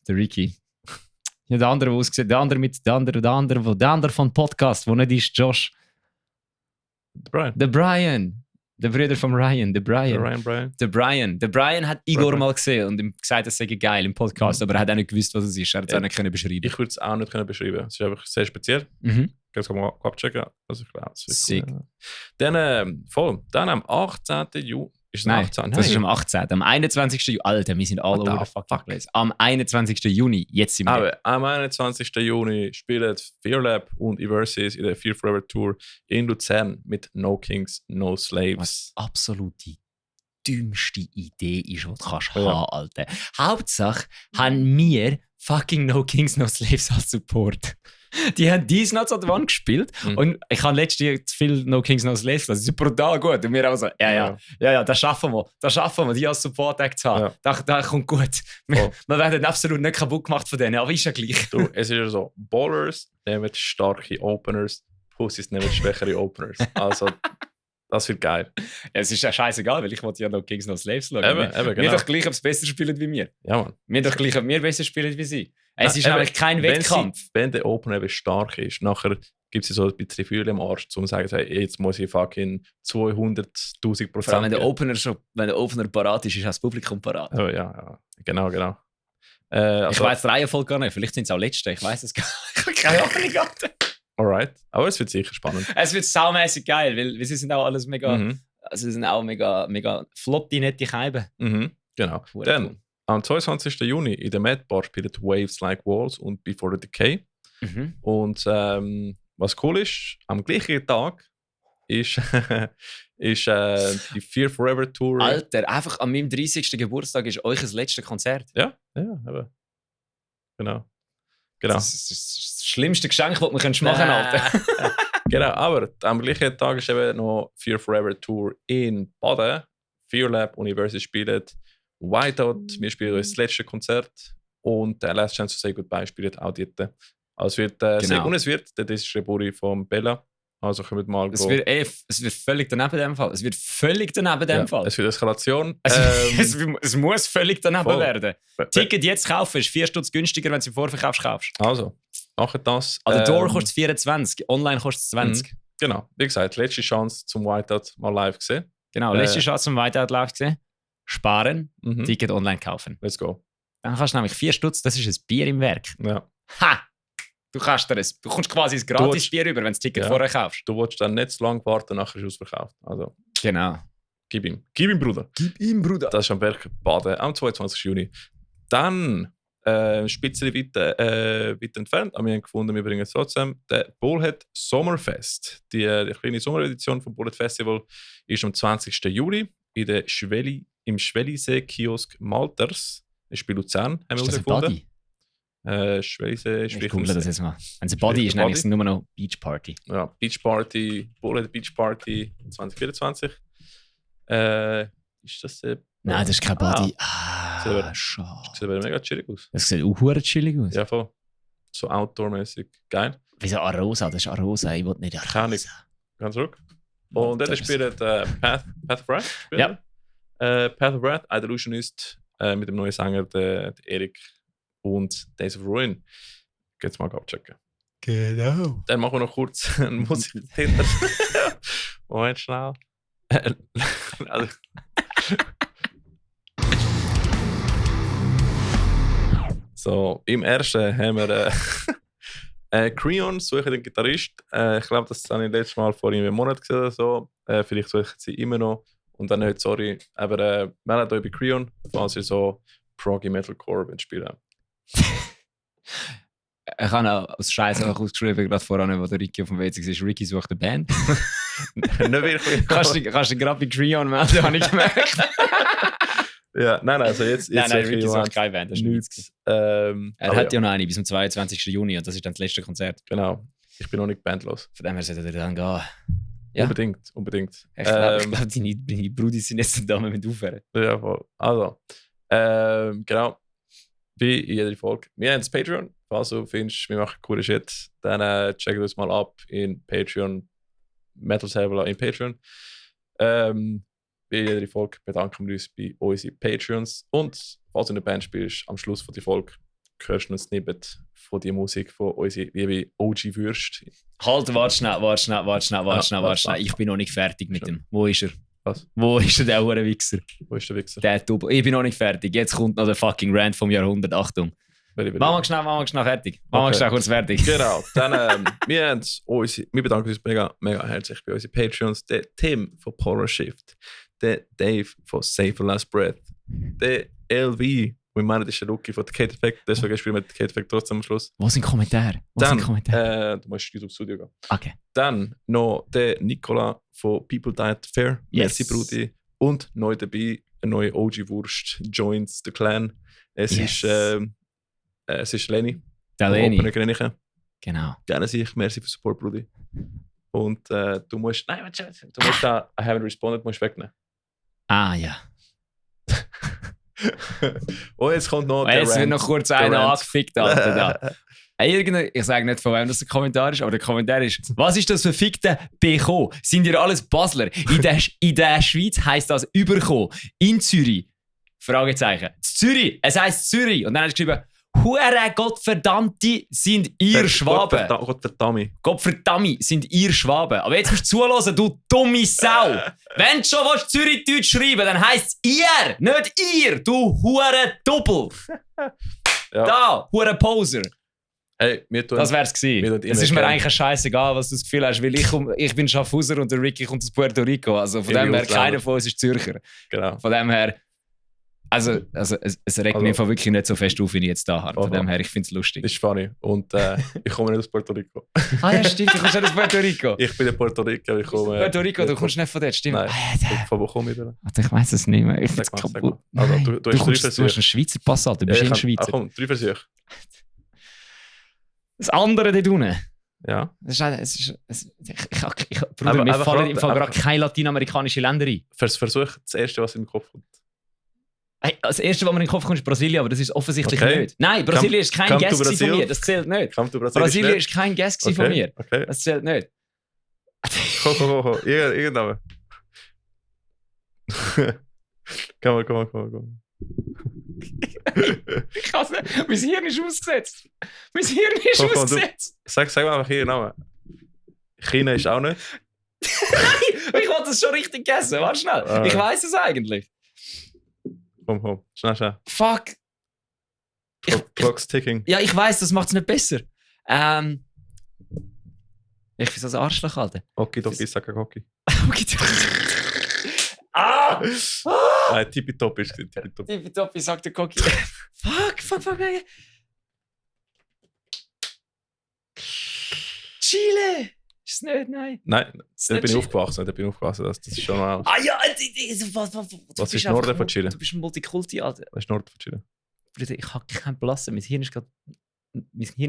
Speaker 2: Ricky. Ja, der andere, der ausgesehen, der andere vom Podcast, der nicht ist Josh. Der Brian. Der Bruder von Ryan, der Brian. Der Brian hat Igor mal gesehen und ihm gesagt, das sei geil im Podcast, aber er hat auch nicht gewusst, was es ist. Er hat es auch nicht können beschreiben.
Speaker 1: Ich würde es auch nicht können beschreiben. Es ist einfach sehr speziell. Das kann man abchecken. Also ich glaube, es ist cool. Dann am 18. Juni. Ist
Speaker 2: Nein,
Speaker 1: 18?
Speaker 2: das ist am 18. Am 21. Juni. Alter, wir sind all over the fucking place. Am 21. Juni, jetzt sind wir.
Speaker 1: Aber am 21. Juni spielen Fear Lab und Eversys in der Fear Forever Tour in Luzern mit No Kings, No Slaves.
Speaker 2: Was absolut die dümmste Idee ist, die du kannst haben, Alter. Hauptsache haben wir fucking No Kings, No Slaves als Support. Die haben dies noch an der Wand gespielt und ich habe letztes Jahr zu viel No Kings, No Slaves gelassen. Das ist brutal gut. Und wir auch so, ja, das schaffen wir, die als Support-Act zu haben. Das kommt gut. Wir werden absolut nicht kaputt gemacht von denen, aber ist ja gleich.
Speaker 1: Du, es ist ja so, Ballers nehmen starke Openers, Pussys nehmen schwächere Openers. Also, das wird geil.
Speaker 2: Ja, es ist ja scheißegal, weil ich wollte ja No Kings, No Slaves schauen.
Speaker 1: Genau.
Speaker 2: Wir doch gleich, ob sie besser spielen wie wir.
Speaker 1: Ja, Mann.
Speaker 2: Wir doch gleich, ob wir besser spielen wie sie. Es ist nämlich kein Wettkampf.
Speaker 1: Wenn der Opener eben stark ist, nachher gibt es so ein bisschen Gefühl im Arsch, um zu sagen, hey, jetzt muss ich fucking 200.000%.
Speaker 2: Vor allem, wenn der Opener parat ist, ist auch das Publikum parat.
Speaker 1: Oh, ja. Genau.
Speaker 2: Ich weiß die Reihenfolge gar nicht. Vielleicht sind es auch Letzte. Ich weiß es gar nicht. Ich habe keine Ahnung.
Speaker 1: Alright. Aber es wird sicher spannend.
Speaker 2: Es wird saumäßig geil, weil sie sind auch alles mega. Also, sie sind auch mega flotte, nette Scheiben.
Speaker 1: Genau. Dann, am 22. Juni in der Mad Bar spielen Waves Like Walls und Before the Decay. Und was cool ist, am gleichen Tag ist die Fear Forever Tour.
Speaker 2: Alter, einfach an meinem 30. Geburtstag ist euch das letzte Konzert.
Speaker 1: Ja, aber. Genau.
Speaker 2: Das ist das schlimmste Geschenk, das wir machen können, Alter.
Speaker 1: Genau, aber am gleichen Tag ist eben noch Fear Forever Tour in Baden. Fear Lab University spielt. Whiteout, wir spielen unser letztes Konzert. Und Last Chance to Say Goodbye spielt auch dort. Also es wird sehr, und es wird, das ist die Geburt von Bella. Also können wir mal
Speaker 2: es wird völlig daneben dem Fall. Es wird völlig daneben dem Fall.
Speaker 1: Es wird Eskalation.
Speaker 2: Es muss völlig daneben werden. Ticket jetzt kaufen ist 4 Stutz günstiger, wenn du es im Vorverkauf kaufst.
Speaker 1: Also, macht das.
Speaker 2: An der Door kostet es 24, online kostet es 20.
Speaker 1: Genau, wie gesagt, letzte Chance zum Whiteout mal live gesehen.
Speaker 2: Genau, letzte Chance zum Whiteout live gesehen. Sparen, Ticket online kaufen.
Speaker 1: Let's go.
Speaker 2: Dann kannst du nämlich 4 Stutz, das ist ein Bier im Werk.
Speaker 1: Ja.
Speaker 2: Ha! Du kommst quasi ein gratis Bier über, wenn du das Ticket vorher kaufst.
Speaker 1: Du willst dann nicht zu lange warten, nachher ist es ausverkauft. Also,
Speaker 2: genau.
Speaker 1: Gib ihm, Bruder. Das ist am Werk Baden, am 22. Juni. Dann, ein bisschen weit entfernt, aber wir haben gefunden, wir bringen es trotzdem, der Bullhead Sommerfest. Die kleine Sommeredition vom Bullhead Festival ist am 20. Juli in der im Schwellisee-Kiosk Malters. Das ist bei Luzern, haben wir herausgefunden. Schwellisee,
Speaker 2: ich google das jetzt mal. Wenn es ein Body ist, nämlich nur noch Beach Party.
Speaker 1: Ja, Beach Party, Bullhead Beach Party 2024. Ist das
Speaker 2: Nein, das ist kein Body.
Speaker 1: Schade. Das sieht mega chillig aus.
Speaker 2: Das sieht auch chillig aus.
Speaker 1: Ja, voll. So outdoor-mäßig. Geil.
Speaker 2: Wieso Arosa? Das ist Arosa. Ich will nicht Arosa.
Speaker 1: Kann ich. Ganz zurück. Und dann spielt Path of Wrath.
Speaker 2: Ja.
Speaker 1: Path of Wrath, ein Illusionist mit dem neuen Sänger, der Erik und Days of Ruin. Geht's mal abchecken.
Speaker 2: Genau.
Speaker 1: Dann machen wir noch kurz eine Musik hinter. Moment, schnell. Also. So, im ersten haben wir Creon, suche den Gitarrist. Ich glaube, das habe ich letztes Mal vor einem Monat gesehen oder so. Vielleicht suche ich sie immer noch. Und dann nicht, sorry. Aber meldet euch bei Creon, falls ihr so Proggy Metalcore spielen.
Speaker 2: Ich habe auch als Scheiß einfach ausgeschrieben, gerade voran, wo der Ricky auf dem WC ist. Ricky sucht eine Band.
Speaker 1: Nicht wirklich.
Speaker 2: Kannst du gerade bei Creon melden, habe ich gemerkt.
Speaker 1: Ja, nein, also jetzt
Speaker 2: nein, Ricky sucht keine Band, das ist nichts. Er hat ja noch eine bis zum 22. Juni und das ist dann das letzte Konzert.
Speaker 1: Genau. Ich bin noch nicht bandlos.
Speaker 2: Von dem her sollte er dann gehen.
Speaker 1: Ja. Unbedingt.
Speaker 2: Ich glaube, deine Brüder sind jetzt da mit aufhören.
Speaker 1: Ja, voll. Also, genau. Wie in jeder Folge. Wir haben das Patreon. Falls du findest, wir machen coole Shit, dann check uns mal ab in Patreon. Metal Server in Patreon. Wie in jeder Folge bedanken wir uns bei unseren Patreons. Und falls du eine Band spielst, am Schluss von der Folge hörst du noch ein Snippet von der Musik von unserer liebe OG-Würst.
Speaker 2: Halt, warte schnell. Ich bin noch nicht fertig mit dem. Wo ist er?
Speaker 1: Was?
Speaker 2: Wo ist der Wichser?
Speaker 1: Wo ist der Wichser?
Speaker 2: Der Double. Ich bin noch nicht fertig. Jetzt kommt noch der fucking Rant vom Jahrhundert. Achtung. Machen wir schnell fertig. Machen wir schnell kurz fertig.
Speaker 1: Genau. Dann, wir bedanken uns mega, mega herzlich bei unseren Patreons. Der Tim von Polar Shift, der Dave von Save for Last Breath, der LV, wir meinen, das ist der Rookie von Kate Effect, deswegen spielen wir den Kate Effect trotzdem am Schluss.
Speaker 2: Wo sind Kommentare?
Speaker 1: Du musst YouTube Studio gehen.
Speaker 2: Okay.
Speaker 1: Dann noch der Nicola von People Diet Fair.
Speaker 2: Yes.
Speaker 1: Merci, Brudi. Und neu dabei, eine neue OG-Wurst, joins the Clan. Es ist Lenny.
Speaker 2: Der Lenny.
Speaker 1: Genau. Gerne sich, merci für Support, Brudi. Und du musst da I haven't responded, musst wegnehmen.
Speaker 2: Ah, ja.
Speaker 1: Und jetzt kommt noch
Speaker 2: der Jetzt wird noch kurz einer angefickt, Alter. Ich sage nicht, von wem das der Kommentar ist, aber der Kommentar ist: Was ist das für fickte BK? Sind ihr alles Basler? In der Schweiz heisst das überkommen. In Zürich? Fragezeichen. Zürich! Es heisst Zürich. Und dann hat er geschrieben: Hure Gottverdammte sind ihr Schwaben. Gottverdammt sind ihr Schwaben. Aber jetzt musst du zuhören, du dumme Sau. Wenn du schon Zürich-Deutsch schreiben, dann heisst es ihr, nicht ihr, du hure Doppel. Ja. Da, hure Poser.
Speaker 1: Hey,
Speaker 2: das wär's gewesen. Es ist mir eigentlich scheißegal, was du das Gefühl hast, weil ich bin Schaffhauser und der Ricky kommt aus Puerto Rico. Also von dem her, keiner von uns ist Zürcher.
Speaker 1: Genau.
Speaker 2: Von dem her, also es regt mich wirklich nicht so fest auf, wie ich jetzt da habe. Von dem her, ich finde es lustig.
Speaker 1: Das ist funny. Und ich komme nicht aus Puerto Rico.
Speaker 2: Ah ja, stimmt, du kommst nicht aus Puerto Rico.
Speaker 1: Ich bin in Puerto Rico.
Speaker 2: Puerto Rico, du kommst nicht von dort, stimmt.
Speaker 1: Nein, von wo komme ich denn?
Speaker 2: Ich weiß es nicht mehr. Ich bin kaputt.
Speaker 1: Also, du hast
Speaker 2: einen Schweizer Pass, Alter. Du bist ein Schweizer.
Speaker 1: Komm, 3 Versuche.
Speaker 2: Das andere dort unten.
Speaker 1: Ja.
Speaker 2: Bruder, mir fallen im Fall gerade keine lateinamerikanischen Länder ein.
Speaker 1: Versuch das Erste, was in den Kopf kommt.
Speaker 2: Hey, das Erste, was mir in den Kopf kommt, ist Brasilien, aber das ist offensichtlich nicht. Nein, Brasilien ist kein Guest von mir, das zählt nicht. Brasilien ist kein Guest von mir, das zählt nicht.
Speaker 1: Komm. Irgendwann. Komm.
Speaker 2: Ich kann es nicht. Mein Hirn ist ausgesetzt.
Speaker 1: Sag mal einfach Ihren Namen. China ist auch nicht.
Speaker 2: Nein, ich wollte es schon richtig gegessen. Warte schnell. Ich weiss es eigentlich.
Speaker 1: Komm. Schnell.
Speaker 2: Fuck.
Speaker 1: Clock's ticking.
Speaker 2: Ja, ich weiss, das macht es nicht besser. Ich bin so ein Arschloch, Alter.
Speaker 1: Okidoki, sag Oki.
Speaker 2: Ah!
Speaker 1: Nein, Tippitopp ist es.
Speaker 2: Tippitopp, sagt der Koki. Fuck. Chile! Ist es nicht? Nein.
Speaker 1: Nein, da bin ich aufgewachsen. Das ist schon mal.
Speaker 2: Ah ja,
Speaker 1: was ist Norden von Chile?
Speaker 2: Du bist ein Multikulti, Alter.
Speaker 1: Was ist Norden von Chile?
Speaker 2: Ich habe keinen Blassen. Mein Hirn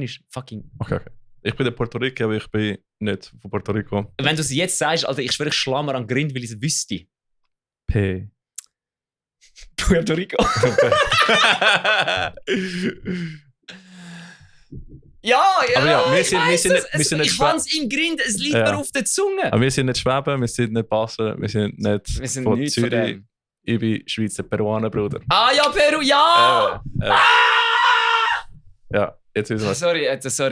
Speaker 2: ist fucking.
Speaker 1: Okay. Ich bin der Puerto Rico, aber ich bin nicht von Puerto Rico.
Speaker 2: Wenn du es jetzt sagst, Alter, ich schwöre, ich schlammer an Grind, weil ich es wüsste.
Speaker 1: P.
Speaker 2: Puerto Rico. Ja,
Speaker 1: aber ja, wir sind nicht
Speaker 2: ich habe es im Grind, es liegt mir auf der Zunge.
Speaker 1: Aber wir sind nicht Schwäben, wir sind nicht Basel, wir sind von Zürich. Ich bin Schweizer Peruaner, Bruder.
Speaker 2: Ah ja, Peru, ja!
Speaker 1: Ja, jetzt wissen wir.
Speaker 2: Sorry,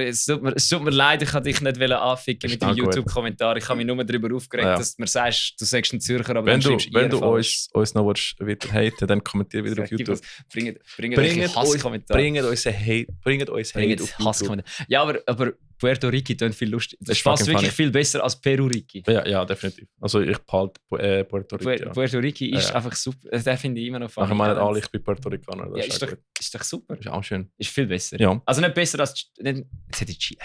Speaker 2: es tut mir leid, ich wollte dich nicht anficken mit dem YouTube-Kommentar. Ich habe mich nur darüber aufgeregt, dass du mir sagst, du sagst ein Zürcher, aber
Speaker 1: wenn du uns noch weiter haten, dann kommentier wieder auf YouTube.
Speaker 2: Bringt Hasskommentare.
Speaker 1: Bringt uns Hate auf
Speaker 2: YouTube. Ja, aber Puerto Rico klingt viel lustig. Das ist fast wirklich viel besser als Peru Rico.
Speaker 1: Ja, definitiv. Also ich behalte Puerto Rico.
Speaker 2: Puerto Rico ist einfach super. Den finde ich immer noch funny.
Speaker 1: Ich meine alle, ich bin Puerto Ricaner.
Speaker 2: Ja, ist doch super.
Speaker 1: Ist auch schön.
Speaker 2: Ist viel besser.
Speaker 1: Ja.
Speaker 2: Also nicht besser als... Jetzt hätte ich Cheat.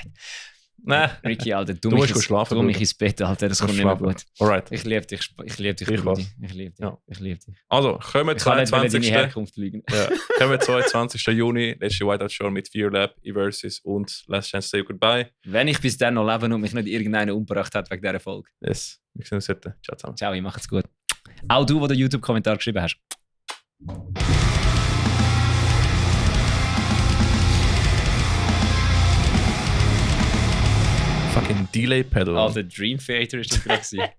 Speaker 1: Nein.
Speaker 2: Ricky, Alter, du
Speaker 1: musst schlafen.
Speaker 2: Du mich ins Bett, Alter, das kommt nicht mehr gut.
Speaker 1: Alright.
Speaker 2: Ich liebe dich, Ich liebe dich.
Speaker 1: Also, kommen wir 22.
Speaker 2: Herkunft lügen.
Speaker 1: Ja. Kommen wir 22. Juni, letzte Whiteout Show mit Fear Lab, Eversis und Last Chance to Say Goodbye.
Speaker 2: Wenn ich bis dann noch lebe und mich nicht irgendeiner umgebracht hat wegen dieser Folge.
Speaker 1: Yes, wir sehen uns heute. Ciao zusammen.
Speaker 2: Ciao, ich mache es gut. Auch du, der den YouTube-Kommentar geschrieben hast.
Speaker 1: Fucking Delay Pedal.
Speaker 2: Der Dream Theater ist das gerade.